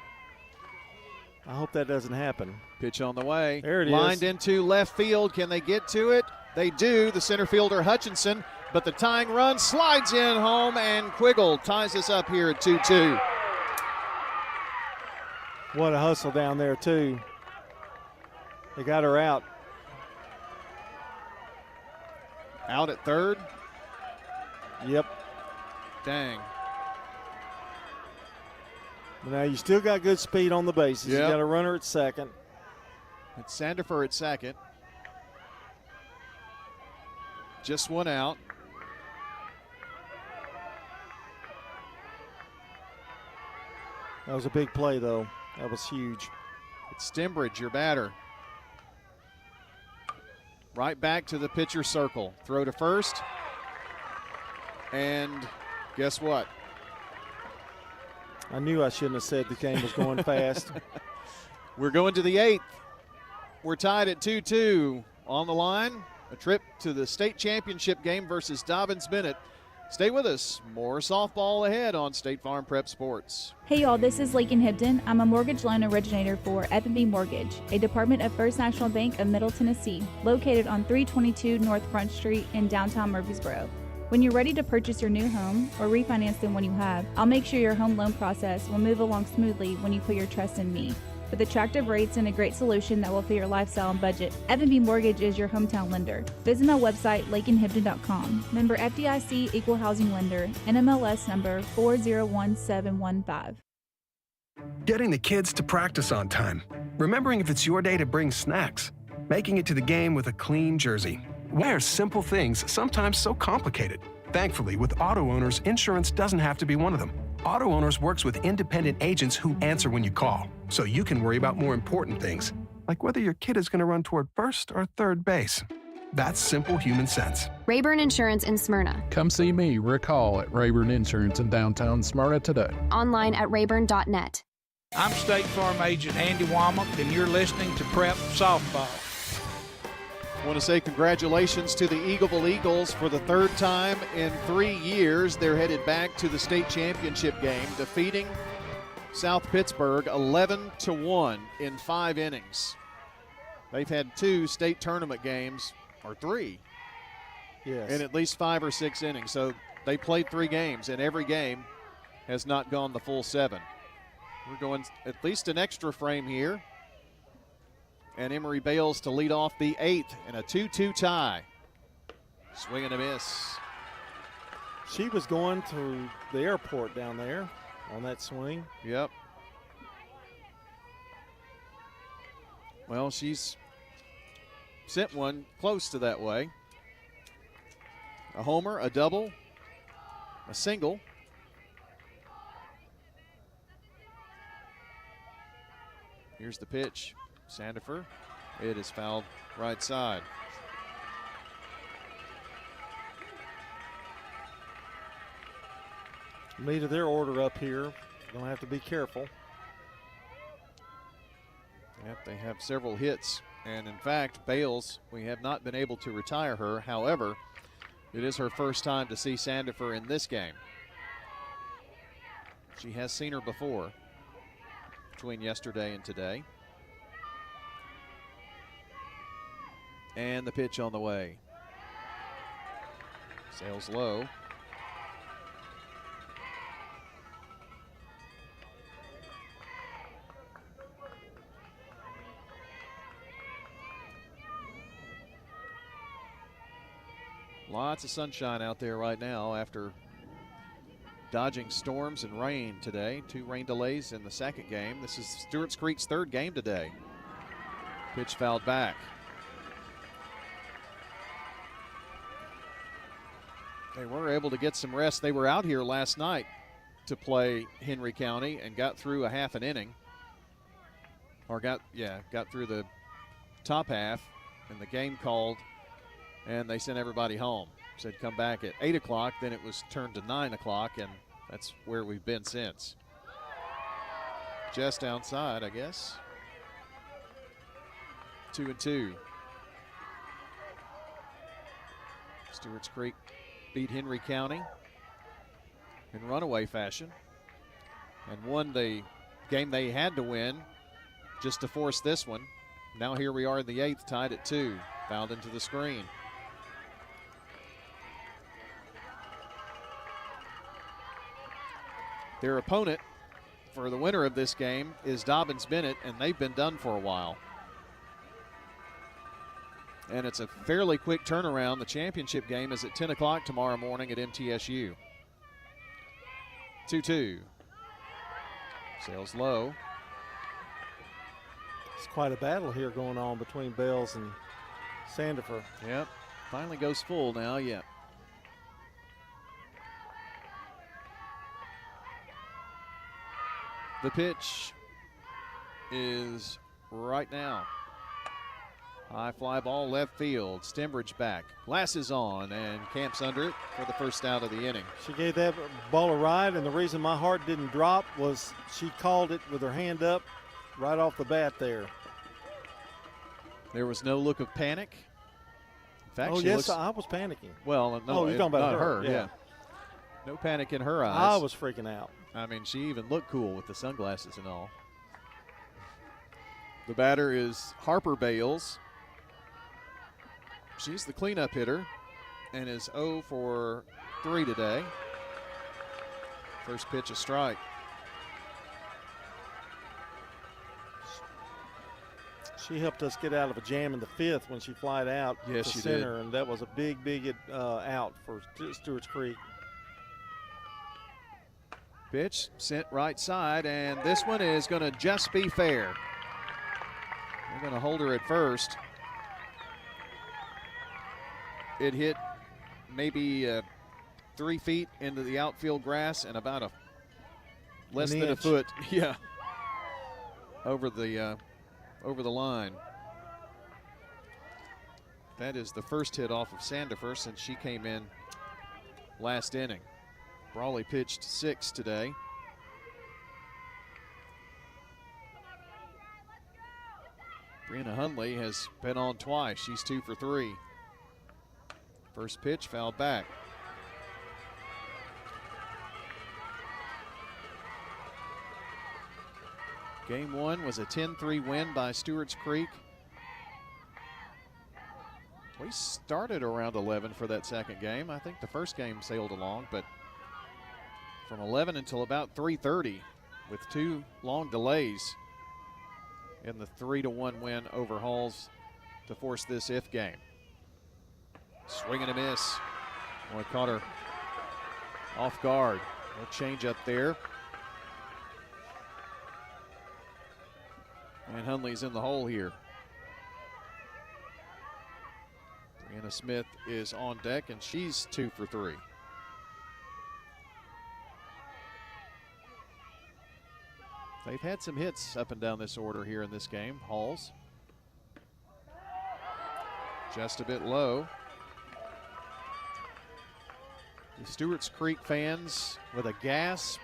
I hope that doesn't happen. Pitch on the way. There it is. Lined into left field. Can they get to it? They do. The center fielder Hutchinson, but the tying run slides in home, and Quiggle ties us up here at 2-2. What a hustle down there, too. They got her out. Out at third? Yep. Dang. Now you still got good speed on the bases. Yep. You got a runner at second. It's Sandifer at second. Just one out. That was a big play, though. That was huge. It's Stembridge, your batter. Right back to the pitcher circle. Throw to first. And guess what? I knew I shouldn't have said the game was going fast. We're going to the 8th. We're tied at 2-2. On the line, a trip to the state championship game versus Dobbins-Bennett. Stay with us. More softball ahead on State Farm Prep Sports. Hey y'all, this is Lakin Hibden. I'm a mortgage loan originator for F&B Mortgage, a department of First National Bank of Middle Tennessee, located on 322 North Front Street in downtown Murfreesboro. When you're ready to purchase your new home or refinance the one you have, I'll make sure your home loan process will move along smoothly when you put your trust in me. With attractive rates and a great solution that will fit your lifestyle and budget, F&B Mortgage is your hometown lender. Visit my website, lakinhibden.com. Member FDIC Equal Housing Lender, NMLS number 401715. Getting the kids to practice on time. Remembering if it's your day to bring snacks. Making it to the game with a clean jersey. Why are simple things sometimes so complicated? Thankfully, with auto owners, insurance doesn't have to be one of them. Auto Owners works with independent agents who answer when you call, so you can worry about more important things, like whether your kid is going to run toward first or third base. That's simple human sense. Rayburn Insurance in Smyrna. Come see me, Rick Hall, at Rayburn Insurance in downtown Smyrna today. Online at rayburn.net. I'm State Farm Agent Andy Womack, and you're listening to Prep Softball. I want to say congratulations to the Eagleville Eagles for the 3rd time in 3 years. They're headed back to the state championship game, defeating South Pittsburgh 11-1 in 5 innings. They've had 2 state tournament games, or 3, in at least 5 or 6 innings. So they played 3 games, and every game has not gone the full 7. We're going at least an extra frame here. And Emory Bales to lead off the 8th in a 2-2 tie. Swing and a miss. She was going to the airport down there on that swing. Yep. Well, she's sent one close to that way. A homer, a double, a single. Here's the pitch. Sandifer, it is fouled right side. Meat of their order up here. Going to have to be careful. Yep, they have several hits. And in fact, Bales, we have not been able to retire her. However, it is her first time to see Sandifer in this game. She has seen her before between yesterday and today. And the pitch on the way. Sails low. Lots of sunshine out there right now after dodging storms and rain today. 2 rain delays in the second game. This is Stewarts Creek's third game today. Pitch fouled back. They were able to get some rest. They were out here last night to play Henry County and got through a half an inning. Or got through the top half, and the game called, and they sent everybody home. Said come back at 8 o'clock, then it was turned to 9 o'clock, and that's where we've been since. Just outside, I guess. 2-2. Stewarts Creek beat Henry County in runaway fashion and won the game they had to win just to force this one. Now here we are in the 8th, tied at 2, fouled into the screen. Their opponent for the winner of this game is Dobbins-Bennett, and they've been done for a while. And it's a fairly quick turnaround. The championship game is at 10 o'clock tomorrow morning at MTSU. 2-2. Sails low. It's quite a battle here going on between Bells and Sandifer. Yep. Finally goes full now, yeah. The pitch is right now. High fly ball left field. Stembridge back. Glasses on and camps under it for the first out of the inning. She gave that ball a ride, and the reason my heart didn't drop was she called it with her hand up right off the bat there. There was no look of panic. In fact, oh, yes, I was panicking. Well, no, you're talking about not her. Yeah. No panic in her eyes. I was freaking out. I mean, she even looked cool with the sunglasses and all. The batter is Harper Bales. She's the cleanup hitter and is 0 for 3 today. First pitch, a strike. She helped us get out of a jam in the 5th when she flied out to center, and that was a big out for Stewarts Creek. Pitch sent right side, and this one is going to just be fair. They're going to hold her at first. It hit maybe 3 feet into the outfield grass and about a less than a foot, over the line. That is the first hit off of Sandifer since she came in last inning. Brawley pitched 6 today. Brianna Hundley has been on twice. She's 2 for 3. First pitch fouled back. Game 1 was a 10-3 win by Stewarts Creek. We started around 11 for that second game. I think the first game sailed along, but from 11 until about 3:30 with 2 long delays in the 3-1 win over Halls to force this if game. Swing and a miss. Boy, caught her off guard. No change up there. And Hundley's in the hole here. Brianna Smith is on deck, and she's 2 for 3. They've had some hits up and down this order here in this game. Halls just a bit low. The Stewarts Creek fans with a gasp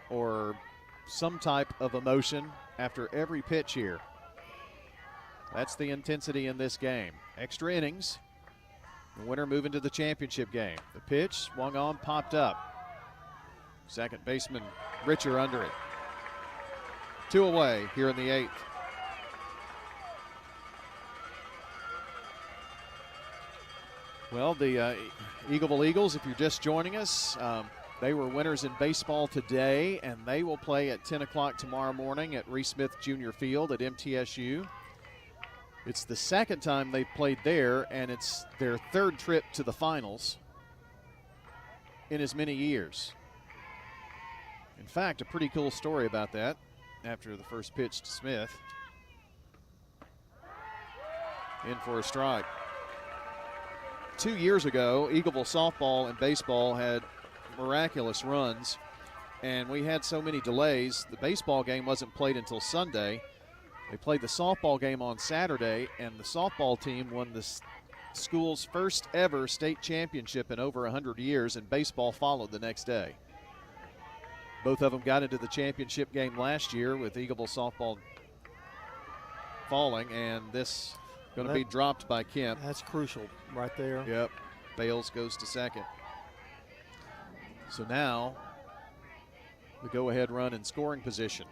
or some type of emotion after every pitch here. That's the intensity in this game. Extra innings. The winner moving to the championship game. The pitch swung on, popped up. Second baseman Richer under it. 2 away here in the 8th. Well, the Eagleville Eagles, if you're just joining us, they were winners in baseball today, and they will play at 10 o'clock tomorrow morning at Reese Smith Jr. Field at MTSU. It's the second time they played there, and it's their third trip to the finals in as many years. In fact, a pretty cool story about that after the first pitch to Smith. In for a strike. 2 years ago, Eagleville softball and baseball had miraculous runs, and we had so many delays. The baseball game wasn't played until Sunday. They played the softball game on Saturday, and the softball team won the school's first ever state championship in over 100 years, and baseball followed the next day. Both of them got into the championship game last year with Eagleville softball falling, and this going to be dropped by Kemp. That's crucial right there. Yep. Bales goes to second. So now the go-ahead run in scoring position.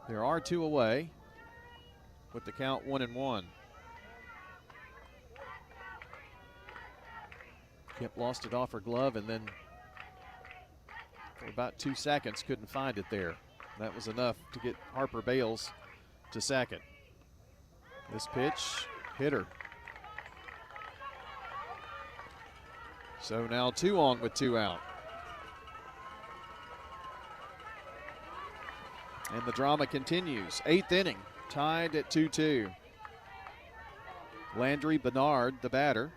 There are two away with the count 1-1. Kemp lost it off her glove and then for about 2 seconds couldn't find it there. That was enough to get Harper Bales to second. This pitch hit her. So now 2 on with 2 out. And the drama continues. 8th inning, tied at 2-2. Landry Bernard, the batter.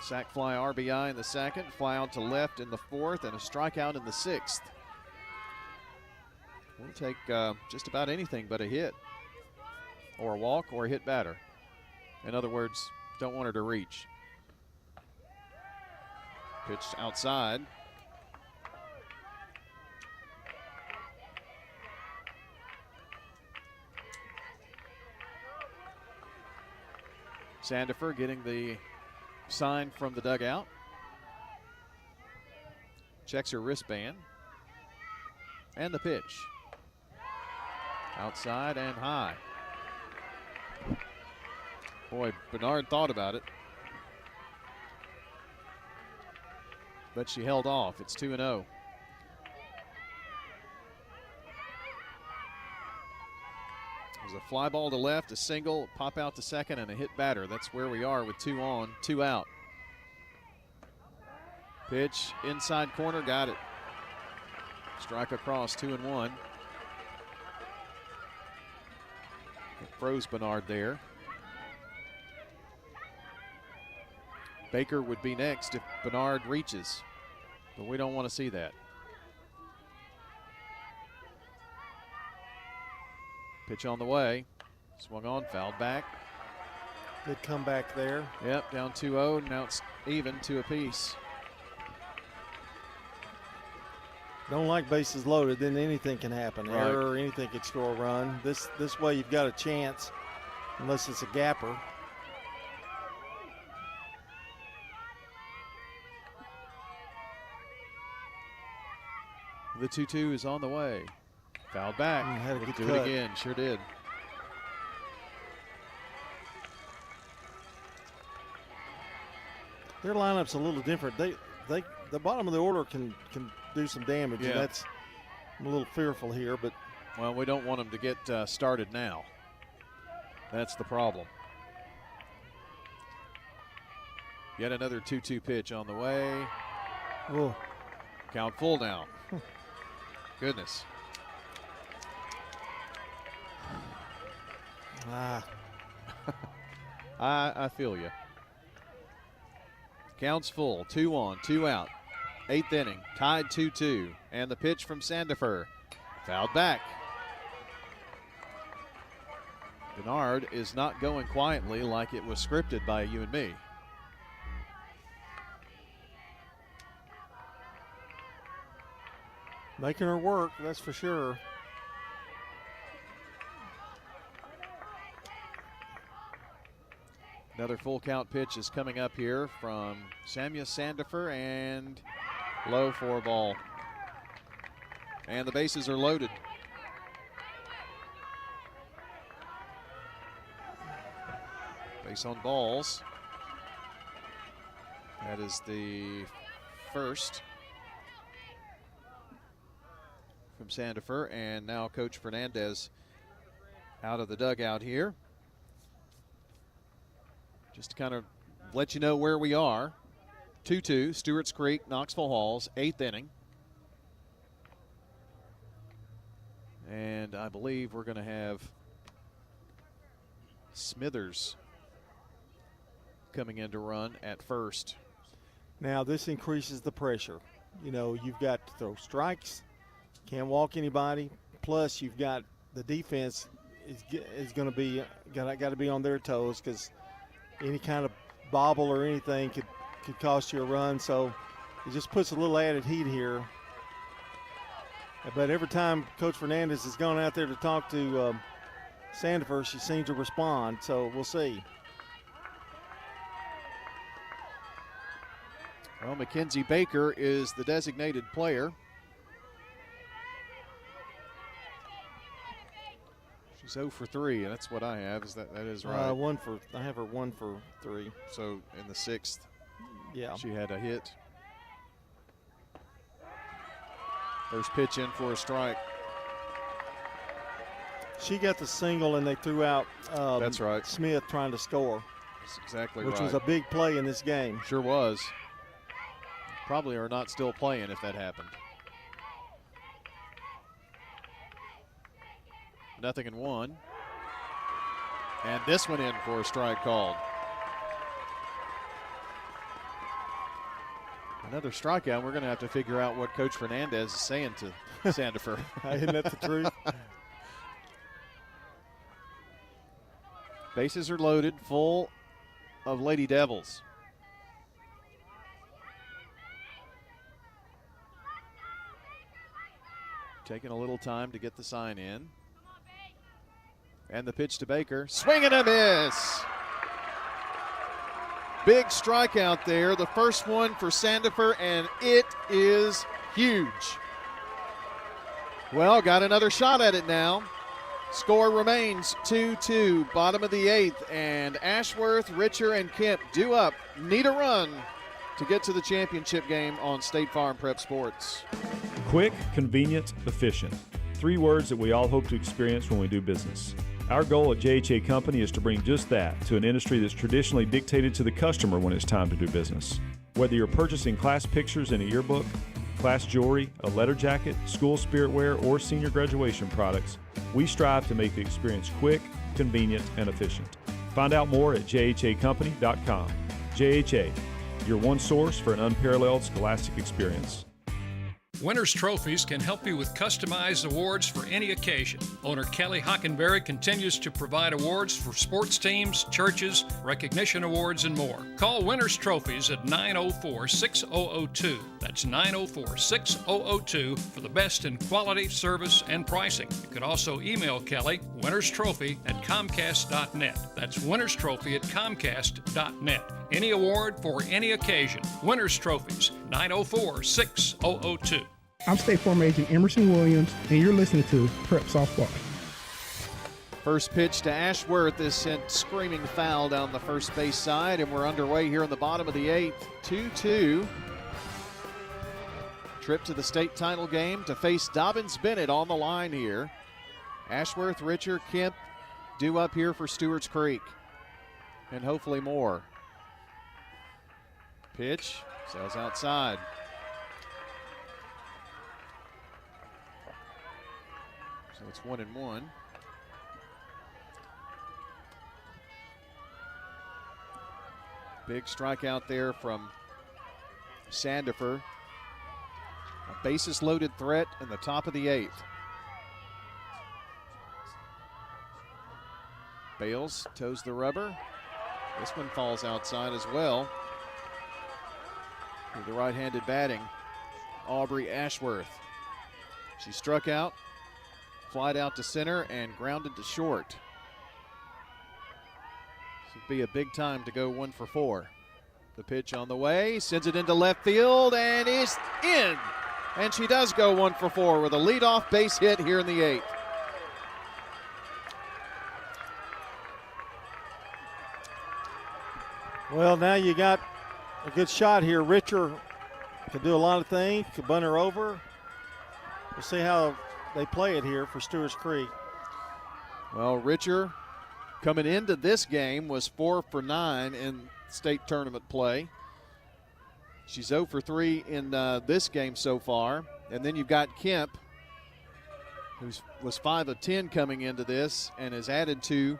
Sac fly RBI in the second, fly out to left in the fourth, and a strikeout in the 6th. We'll take just about anything but a hit, or a walk, or a hit batter. In other words, don't want her to reach. Pitched outside. Sandifer getting the sign from the dugout. Checks her wristband. And the pitch. Outside and high. Boy, Bernard thought about it. But she held off. It's 2-0. There's a fly ball to left, a single, pop out to second, and a hit batter. That's where we are with 2 on, 2 out. Pitch, inside corner, got it. Strike across, 2-1. It froze Bernard there. Baker would be next if Bernard reaches, but we don't want to see that. Pitch on the way. Swung on, fouled back. Good comeback there. Yep, down 2-0. Now it's even, 2 apiece. Don't like bases loaded, then anything can happen. Right. Error, anything could score a run. This way you've got a chance, unless it's a gapper. The 2-2 is on the way. Fouled back. Had a good do cut. it again. Sure did. Their lineup's a little different. They the bottom of the order can do some damage, Yeah. and that's I'm a little fearful here. But well, we don't want them to get started now. That's the problem. Yet another 2-2 pitch on the way. Oh. Count full now. Goodness. I feel you. Counts full. 2 on, 2 out. 8th inning, tied 2-2. And the pitch from Sandifer. Fouled back. Bernard is not going quietly like it was scripted by you and me. making her work, that's for sure. Another full count pitch is coming up here from Samia Sandifer, and low for a ball. And the bases are loaded. Base on balls. That is the first from Sandifer, and now Coach Fernandez out of the dugout here. Just to kind of let you know where we are. 2-2, Stewarts Creek, Knoxville Halls, 8th inning. And I believe we're going to have Smithers coming in to run at first. Now this increases the pressure. You know, you've got to throw strikes, can't walk anybody. Plus, you've got the defense is going to be got to be on their toes, because any kind of bobble or anything could cost you a run. So it just puts a little added heat here. But every time Coach Fernandez has gone out there to talk to Sandifer, she seems to respond. So we'll see. Well, Mackenzie Baker is the designated player. She's 0 for 3, and that's what I have. That is right? I have her 1 for 3. So in the 6th, yeah, she had a hit. First pitch in for a strike. She got the single, and they threw out that's right. Smith trying to score. That's exactly which right. was a big play in this game. Sure was. Probably are not still playing if that happened. 0-1. And this one in for a strike called. Another strikeout. We're going to have to figure out what Coach Fernandez is saying to Sandifer. Isn't that the truth? Bases are loaded, full of Lady Devils. Taking a little time to get the sign in. And the pitch to Baker. Swing and a miss. Big strikeout there. The first one for Sandifer, and it is huge. Well, got another shot at it now. Score remains 2-2, bottom of the 8th, and Ashworth, Richer, and Kemp due up. Need a run to get to the championship game on State Farm Prep Sports. Quick, convenient, efficient. 3 words that we all hope to experience when we do business. Our goal at JHA Company is to bring just that to an industry that's traditionally dictated to the customer when it's time to do business. Whether you're purchasing class pictures in a yearbook, class jewelry, a letter jacket, school spirit wear, or senior graduation products, we strive to make the experience quick, convenient, and efficient. Find out more at jhacompany.com. JHA, your one source for an unparalleled scholastic experience. Winners Trophies can help you with customized awards for any occasion. Owner Kelly Hockenberry continues to provide awards for sports teams, churches, recognition awards, and more. Call Winners Trophies at 904-6002. That's 904-6002 for the best in quality, service, and pricing. You can also email Kelly, winnerstrophy@comcast.net. That's winnerstrophy@comcast.net. Any award for any occasion. Winners Trophies, 904-6002. I'm State Farm Agent Emerson Williams, and you're listening to Prep Softball. First pitch to Ashworth is sent screaming foul down the first base side, and we're underway here in the bottom of the 8th. 2-2. Trip to the state title game to face Dobbins Bennett on the line here. Ashworth, Richer, Kemp due up here for Stewarts Creek, and hopefully more. Pitch sails outside. So it's 1-1. Big strikeout there from Sandifer. A bases loaded threat in the top of the 8th. Bales toes the rubber. This one falls outside as well. With the right-handed batting, Aubrey Ashworth. She struck out, flied out to center, and grounded to short. This would be a big time to go 1 for 4. The pitch on the way, sends it into left field, and is in. And she does go 1 for 4 with a leadoff base hit here in the 8th. Well, now you got a good shot here. Richer can do a lot of things, can bunt her over. We'll see how they play it here for Stewarts Creek. Well, Richer coming into this game was 4 for 9 in state tournament play. She's 0 for 3 in this game so far. And then you've got Kemp, who was 5 of 10 coming into this and has added 2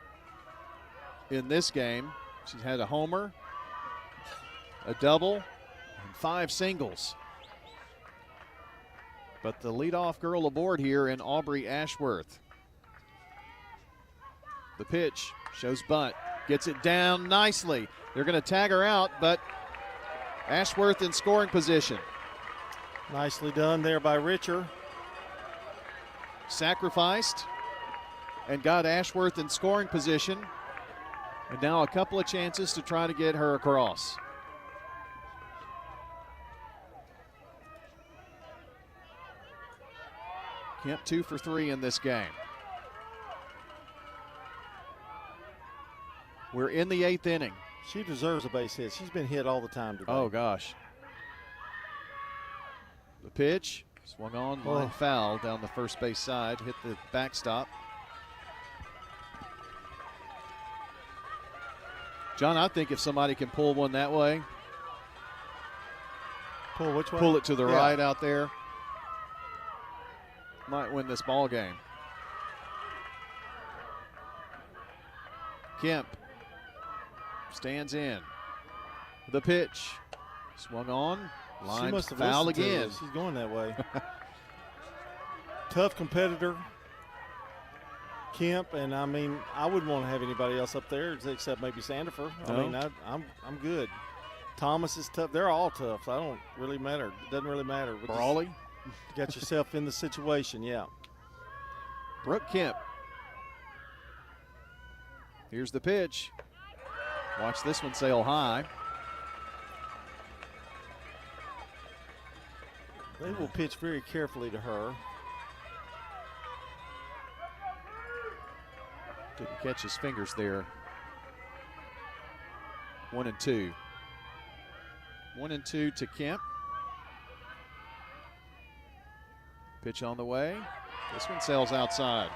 in this game. She's had a homer, a double, and 5 singles. But the leadoff girl aboard here in Aubrey Ashworth. The pitch shows bunt, gets it down nicely. They're going to tag her out, but Ashworth in scoring position. Nicely done there by Richer. Sacrificed and got Ashworth in scoring position. And now a couple of chances to try to get her across. Kemp 2 for 3 in this game. We're in the 8th inning. She deserves a base hit. She's been hit all the time today. Oh, gosh. The pitch swung on, line foul down the first base side, hit the backstop. John, I think if somebody can pull one that way. Pull which way? Pull it to the right out there. Might win this ball game. Kemp stands in. The pitch swung on. Line foul again. She's going that way. Tough competitor, Kemp, and I mean, I wouldn't want to have anybody else up there except maybe Sandifer. I mean, I'm good. Thomas is tough. They're all tough. So I don't really matter. It doesn't really matter. Brawley, you got yourself in the situation, yeah. Brooke Kemp. Here's the pitch. Watch this one sail high. They will pitch very carefully to her. Didn't catch his fingers there. 1-2. 1-2 to Kemp. Pitch on the way. This one sails outside.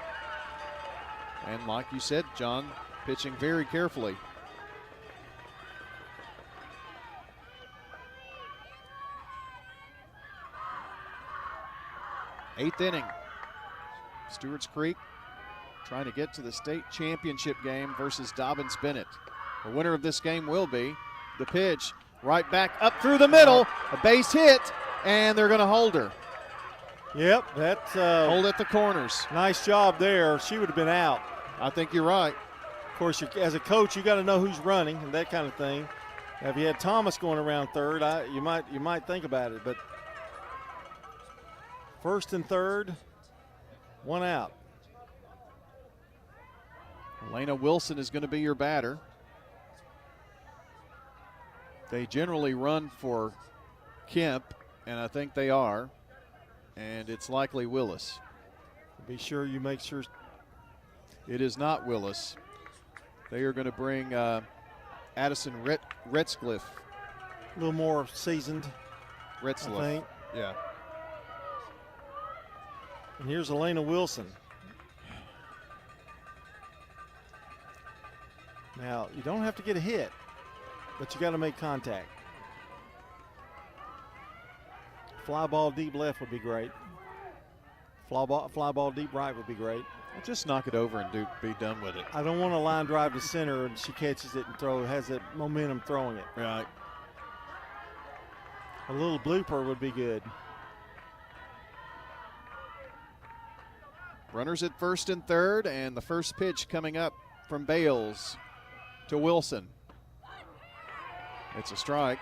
And like you said, John, pitching very carefully. Eighth inning. Stewarts Creek trying to get to the state championship game versus Dobbins Bennett. The winner of this game will be the pitch. Right back up through the middle. A base hit, and they're going to hold her. Yep, that's hold at the corners. Nice job there. She would have been out. I think you're right. Of course, as a coach, you got to know who's running and that kind of thing. Now, if you had Thomas going around third, you might think about it. But first and third, one out. Elena Wilson is going to be your batter. They generally run for Kemp, and I think they are. And it's likely Willis. Be sure you make sure. It is not Willis. They are going to bring Addison Retzcliffe. A little more seasoned. Retzcliffe. I think. Yeah. And here's Elena Wilson. Now, you don't have to get a hit, but you got to make contact. Fly ball deep left would be great. Fly ball deep right would be great. Well, just knock it over and be done with it. I don't want a line drive to center and she catches it and has that momentum throwing it. Right. A little blooper would be good. Runners at first and third, and the first pitch coming up from Bales to Wilson. It's a strike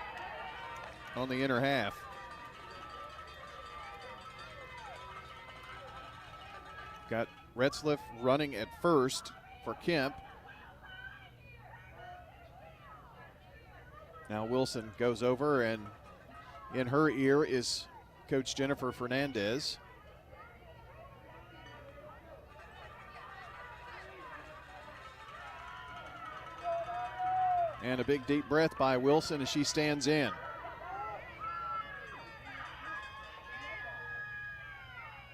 on the inner half. Got Retzliff running at first for Kemp. Now Wilson goes over, and in her ear is Coach Jennifer Fernandez. And a big deep breath by Wilson as she stands in.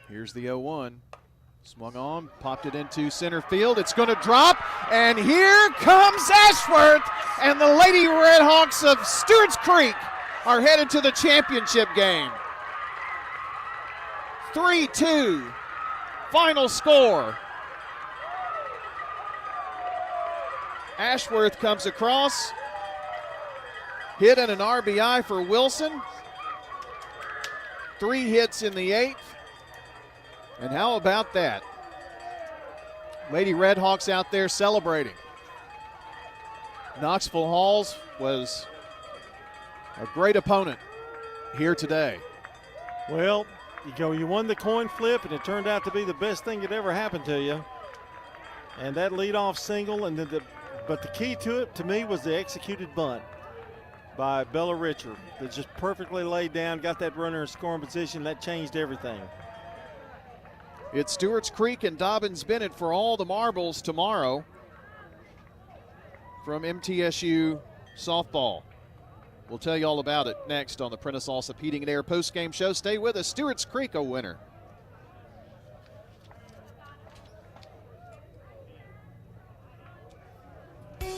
Here's the 0-1. Swung on, popped it into center field. It's going to drop, and here comes Ashworth, and the Lady Redhawks of Stewarts Creek are headed to the championship game. 3-2, final score. Ashworth comes across, hit and an RBI for Wilson. 3 hits in the 8th. And how about that? Lady Redhawks out there celebrating. Knoxville Halls was a great opponent here today. Well, you won the coin flip, and it turned out to be the best thing that ever happened to you. And that leadoff single, and but the key to it, to me, was the executed bunt by Bella Richard. That just perfectly laid down, got that runner in scoring position. That changed everything. It's Stewarts Creek and Dobbins Bennett for all the marbles tomorrow from MTSU softball. We'll tell you all about it next on the Prentice Allsup Heating and Air postgame show. Stay with us. Stewarts Creek a winner.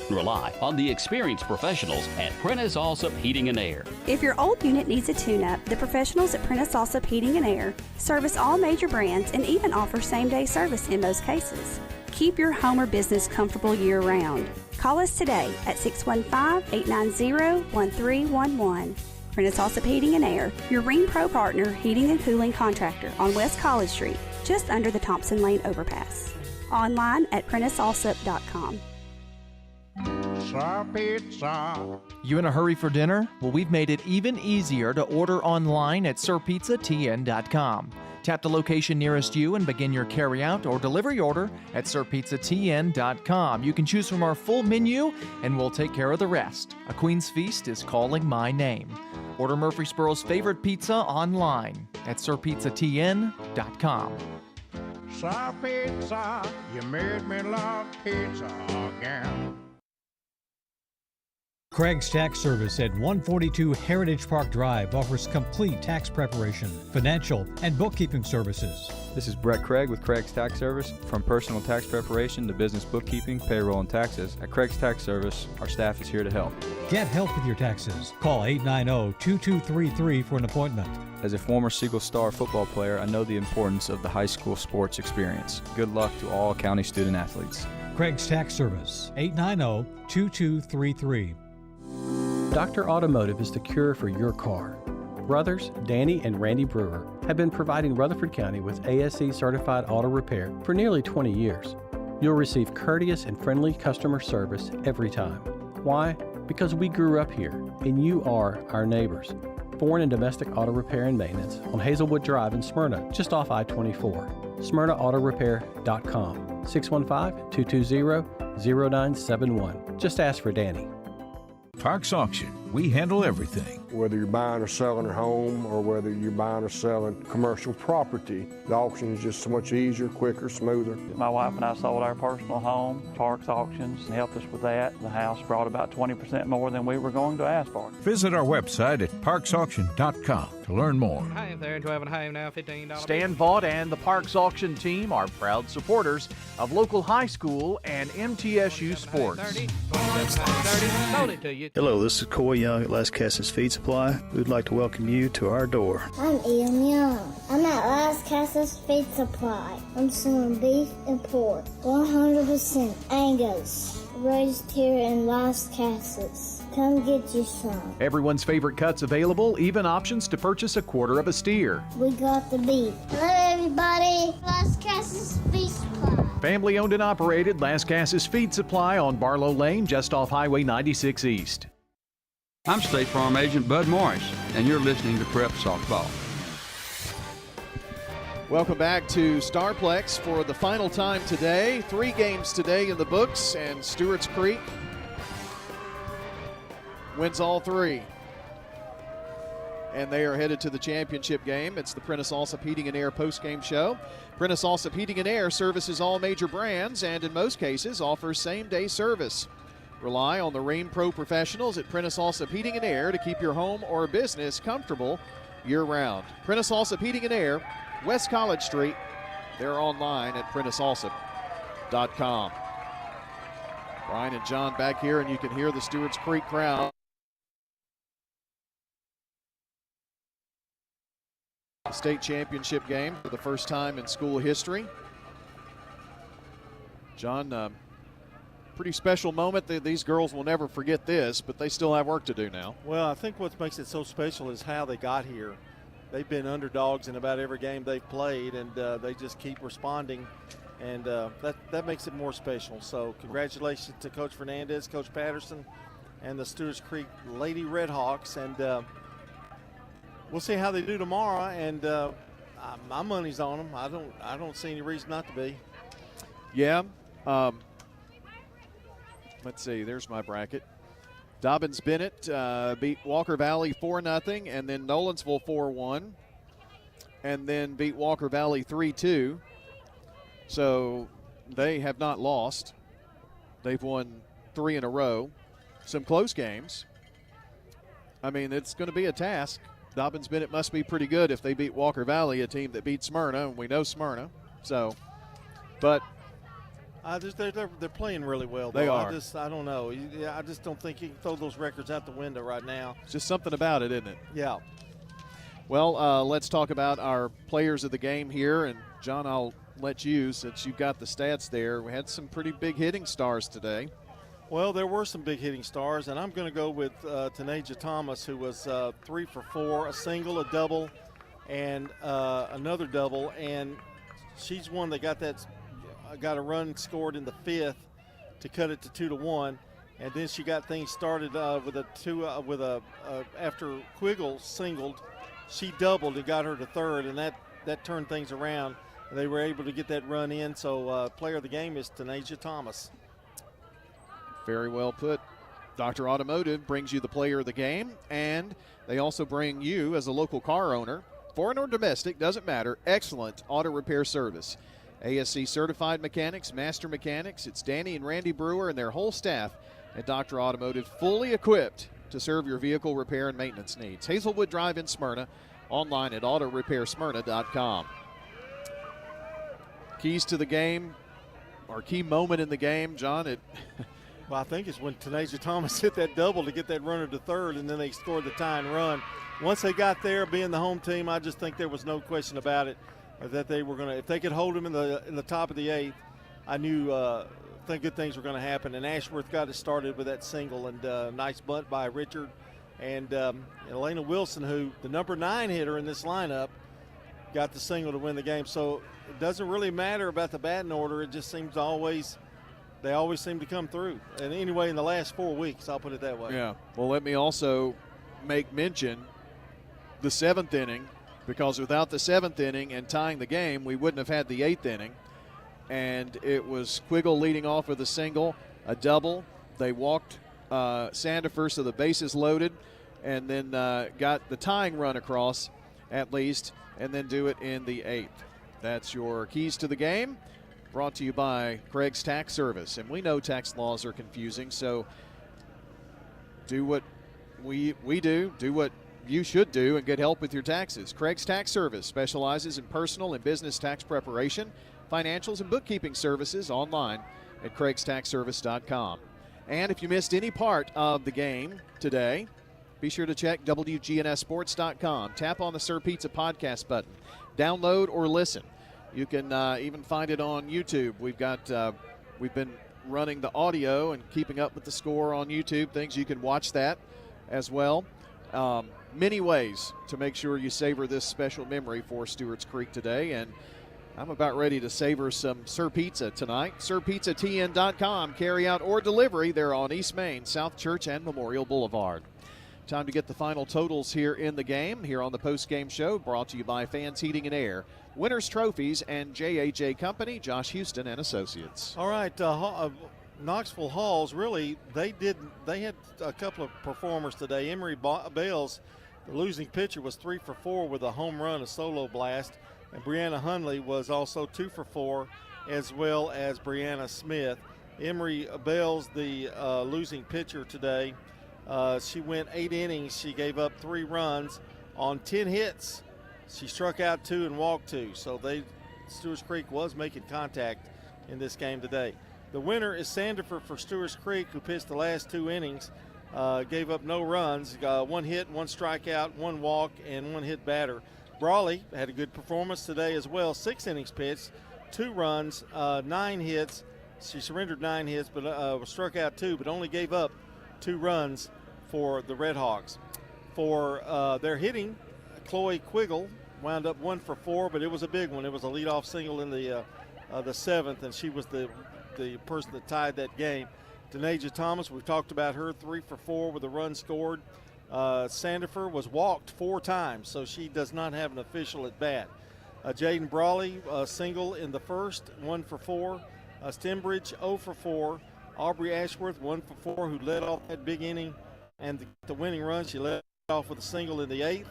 Rely on the experienced professionals at Prentice Allsup Heating and Air. If your old unit needs a tune-up, the professionals at Prentice Allsup Heating and Air service all major brands and even offer same-day service in most cases. Keep your home or business comfortable year-round. Call us today at 615-890-1311. Prentice Allsup Heating and Air, your Ring Pro partner heating and cooling contractor on West College Street, just under the Thompson Lane overpass. Online at PrenticeAllsup.com. Pizza. You in a hurry for dinner? Well, we've made it even easier to order online at sirpizzatn.com. Tap the location nearest you and begin your carryout or delivery order at sirpizzatn.com. You can choose from our full menu and we'll take care of the rest. A Queen's Feast is calling my name. Order Murfreesboro's favorite pizza online at sirpizzatn.com. Sir Pizza, you made me love pizza again. Craig's Tax Service at 142 Heritage Park Drive offers complete tax preparation, financial, and bookkeeping services. This is Brett Craig with Craig's Tax Service. From personal tax preparation to business bookkeeping, payroll, and taxes, at Craig's Tax Service, our staff is here to help. Get help with your taxes. Call 890-2233 for an appointment. As a former Siegel Star football player, I know the importance of the high school sports experience. Good luck to all county student athletes. Craig's Tax Service, 890-2233. Dr. Automotive is the cure for your car. Brothers Danny and Randy Brewer have been providing Rutherford County with ASE certified auto repair for nearly 20 years. You'll receive courteous and friendly customer service every time. Why? Because we grew up here and you are our neighbors. Foreign and domestic auto repair and maintenance on Hazelwood Drive in Smyrna, just off I-24. SmyrnaAutorepair.com, 615-220-0971. Just ask for Danny. Parks Auction. We handle everything. Whether you're buying or selling a home or whether you're buying or selling commercial property, the auction is just so much easier, quicker, smoother. My wife and I sold our personal home. Parks Auctions helped us with that. The house brought about 20% more than we were going to ask for. Visit our website at parksauction.com to learn more. Hi there, 12 and a half now, $15. Stan Vaught and the Parks Auction team are proud supporters of local high school and MTSU sports. Hello, this is Coy Young at Las Casas Feed Supply. We'd like to welcome you to our door. I'm Ian Young. I'm at Las Casas Feed Supply. I'm selling beef and pork, 100% Angus, raised here in Las Casas. Come get you some. Everyone's favorite cuts available, even options to purchase a quarter of a steer. We got the beef. Hello, everybody. Las Casas Feed Supply. Family owned and operated Las Casas Feed Supply on Barlow Lane, just off Highway 96 East. I'm State Farm Agent Bud Morris, and you're listening to Prep Softball. Welcome back to Starplex for the final time today. 3 games today in the books, and Stewarts Creek wins all 3. And they are headed to the championship game. It's the Prentice Allsup Heating and Air postgame show. Prentice Allsup Heating and Air services all major brands and in most cases offers same-day service. Rely on the Rain Pro professionals at Prentice Allsup Heating and Air to keep your home or business comfortable year-round. Prentice Allsup Heating and Air, West College Street, They're online at PrenticeAlsop.com. Brian and John back here, and you can hear the Stewarts Creek crowd. The state championship game for the first time in school history. John, pretty special moment. These girls will never forget this, but they still have work to do now. Well, I think what makes it so special is how they got here. They've been underdogs in about every game they've played, and they just keep responding, and that makes it more special. So congratulations to Coach Fernandez, Coach Patterson, and the Stewarts Creek Lady Redhawks, and we'll see how they do tomorrow. And my money's on them. I don't see any reason not to be. Yeah. Let's see. There's my bracket. Dobbins-Bennett beat Walker Valley 4-0, and then Nolensville 4-1, and then beat Walker Valley 3-2. So they have not lost. They've won 3 in a row. Some close games. I mean, it's going to be a task. Dobbins-Bennett must be pretty good if they beat Walker Valley, a team that beat Smyrna, and we know Smyrna. So, but they're playing really well, though. They are. I don't know. I just don't think you can throw those records out the window right now. It's just something about it, isn't it? Yeah. Well, let's talk about our players of the game here. And, John, I'll let you, since you've got the stats there. We had some pretty big hitting stars today. Well, there were some big hitting stars, and I'm going to go with Tanaja Thomas, who was 3 for 4, a single, a double, and another double. And she's one that got a run scored in the 5th to cut it to 2-1, and then she got things started with after Quiggle singled, she doubled and got her to 3rd, and that turned things around. They were able to get that run in. So player of the game is Tanaja Thomas. Very well put. Dr. Automotive brings you the player of the game, and they also bring you, as a local car owner, foreign or domestic, doesn't matter, excellent auto repair service. ASC certified mechanics, master mechanics. It's Danny and Randy Brewer and their whole staff at Dr. Automotive, fully equipped to serve your vehicle repair and maintenance needs. Hazelwood Drive in Smyrna, online at autorepairsmyrna.com. Keys to the game, or key moment in the game, John, Well, I think it's when Tanaja Thomas hit that double to get that runner to 3rd, and then they scored the tying run. Once they got there, being the home team, I just think there was no question about it. That they were going to, if they could hold him in the top of the 8th, I knew good things were going to happen. And Ashworth got it started with that single, and nice bunt by Richard. And Elena Wilson, who the number 9 hitter in this lineup, got the single to win the game. So it doesn't really matter about the batting order. It just seems they always seem to come through. And anyway, in the last 4 weeks, I'll put it that way. Yeah. Well, let me also make mention the 7th inning, because without the 7th inning and tying the game, we wouldn't have had the 8th inning. And it was Quiggle leading off with a single, a double. They walked Sandifer, so the bases loaded, and then got the tying run across at least, and then do it in the 8th. That's your keys to the game, brought to you by Craig's Tax Service. And we know tax laws are confusing, so do what we do what you should do and get help with your taxes. Craig's Tax Service specializes in personal and business tax preparation, financials, and bookkeeping services online at craigstaxservice.com. And if you missed any part of the game today, be sure to check WGNSSports.com. Tap on the Sir Pizza podcast button. Download or listen. You can even find it on YouTube. We've been running the audio and keeping up with the score on YouTube. Things you can watch that as well. Many ways to make sure you savor this special memory for Stewarts Creek today. And I'm about ready to savor some Sir Pizza tonight. SirPizzaTN.com. Carry out or delivery. They're on East Main, South Church, and Memorial Boulevard. Time to get the final totals here in the game, here on the post-game show, brought to you by Fans Heating and Air, Winners Trophies, and JHA Company, Josh Houston and Associates. All right, Knoxville Halls, really, they had a couple of performers today. Emery Bales, the losing pitcher, was 3 for 4 with a home run, a solo blast. And Brianna Hunley was also 2 for 4, as well as Brianna Smith. Emery Bales, the losing pitcher today, she went 8 innings. She gave up 3 runs on 10 hits. She struck out 2 and walked 2. So Stewarts Creek was making contact in this game today. The winner is Sandifer for Stewarts Creek, who pitched the last 2 innings, gave up no runs, 1 hit, 1 strikeout, 1 walk, and 1 hit batter. Brawley had a good performance today as well. 6 innings pitched, 2 runs, 9 hits. She surrendered 9 hits, but was struck out 2, but only gave up 2 runs for the Red Hawks. For their hitting, Chloe Quiggle wound up 1 for 4, but it was a big one. It was a leadoff single in the 7th, and she was the person that tied that game. Denaja Thomas, we've talked about her, 3 for 4 with a run scored. Sandifer was walked 4 times, so she does not have an official at bat. Jaden Brawley, single in the first, 1 for 4. Stembridge, 0 for 4. Aubrey Ashworth, 1 for 4, who led off that big inning and the winning run. She led off with a single in the 8th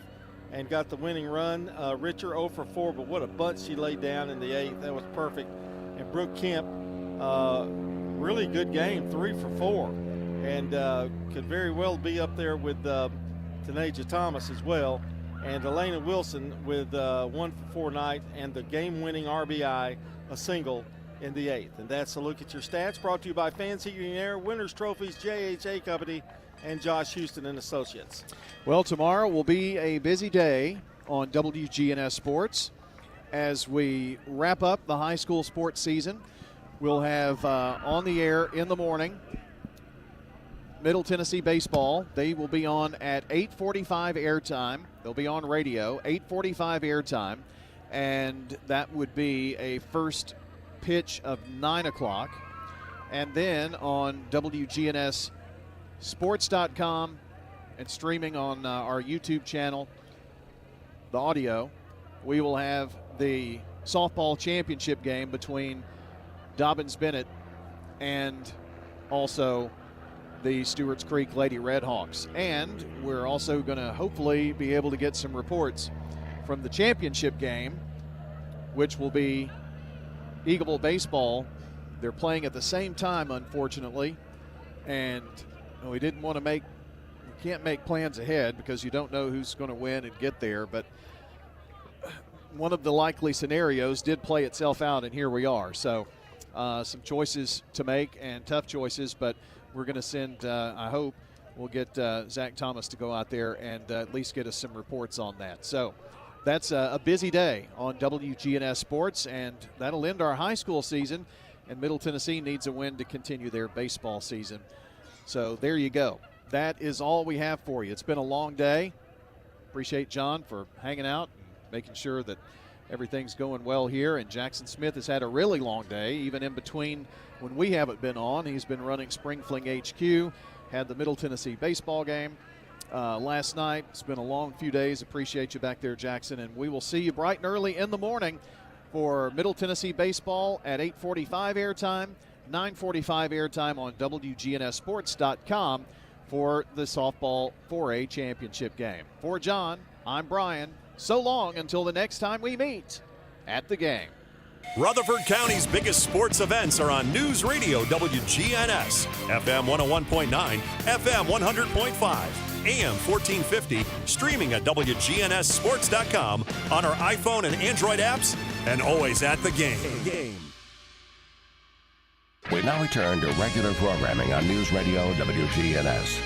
and got the winning run. Richer, 0 for 4, but what a bunch she laid down in the 8th. That was perfect. And Brooke Kemp, really good game, 3 for 4, and could very well be up there with Denaja Thomas as well. And Elena Wilson with 1 for 4 night and the game-winning RBI, a single in the 8th. And that's a look at your stats, brought to you by Fans Heating and Air, Winners Trophies, JHA Company, and Josh Houston and Associates. Well, tomorrow will be a busy day on WGNS Sports. As we wrap up the high school sports season, we'll have on the air in the morning Middle Tennessee baseball. They will be on at 8:45 airtime. They'll be on radio, 8:45 airtime, and that would be a first pitch of 9 o'clock. And then on WGNSSports.com and streaming on our YouTube channel, the audio, we will have the softball championship game between Dobbins-Bennett and also the Stewarts Creek Lady Redhawks. And we're also going to hopefully be able to get some reports from the championship game, which will be Eagleville baseball. They're playing at the same time, unfortunately, and we can't make plans ahead because you don't know who's going to win and get there, but one of the likely scenarios did play itself out, and here we are. So some choices to make, and tough choices, but we're going to send, I hope, we'll get Zach Thomas to go out there and at least get us some reports on that. So that's a busy day on WGNS Sports, and that'll end our high school season, and Middle Tennessee needs a win to continue their baseball season. So there you go. That is all we have for you. It's been a long day. Appreciate John for hanging out and making sure that everything's going well here. And Jackson Smith has had a really long day, even in between when we haven't been on. He's been running Spring Fling HQ, had the Middle Tennessee baseball game last night. It's been a long few days. Appreciate you back there, Jackson. And we will see you bright and early in the morning for Middle Tennessee baseball at 8:45 airtime, 9:45 airtime on WGNSSports.com for the softball 4A championship game. For John, I'm Brian. So long until the next time we meet at the game. Rutherford County's biggest sports events are on News Radio WGNS, FM 101.9, FM 100.5, AM 1450, streaming at WGNSSports.com on our iPhone and Android apps, and always at the game. We now return to regular programming on News Radio WGNS.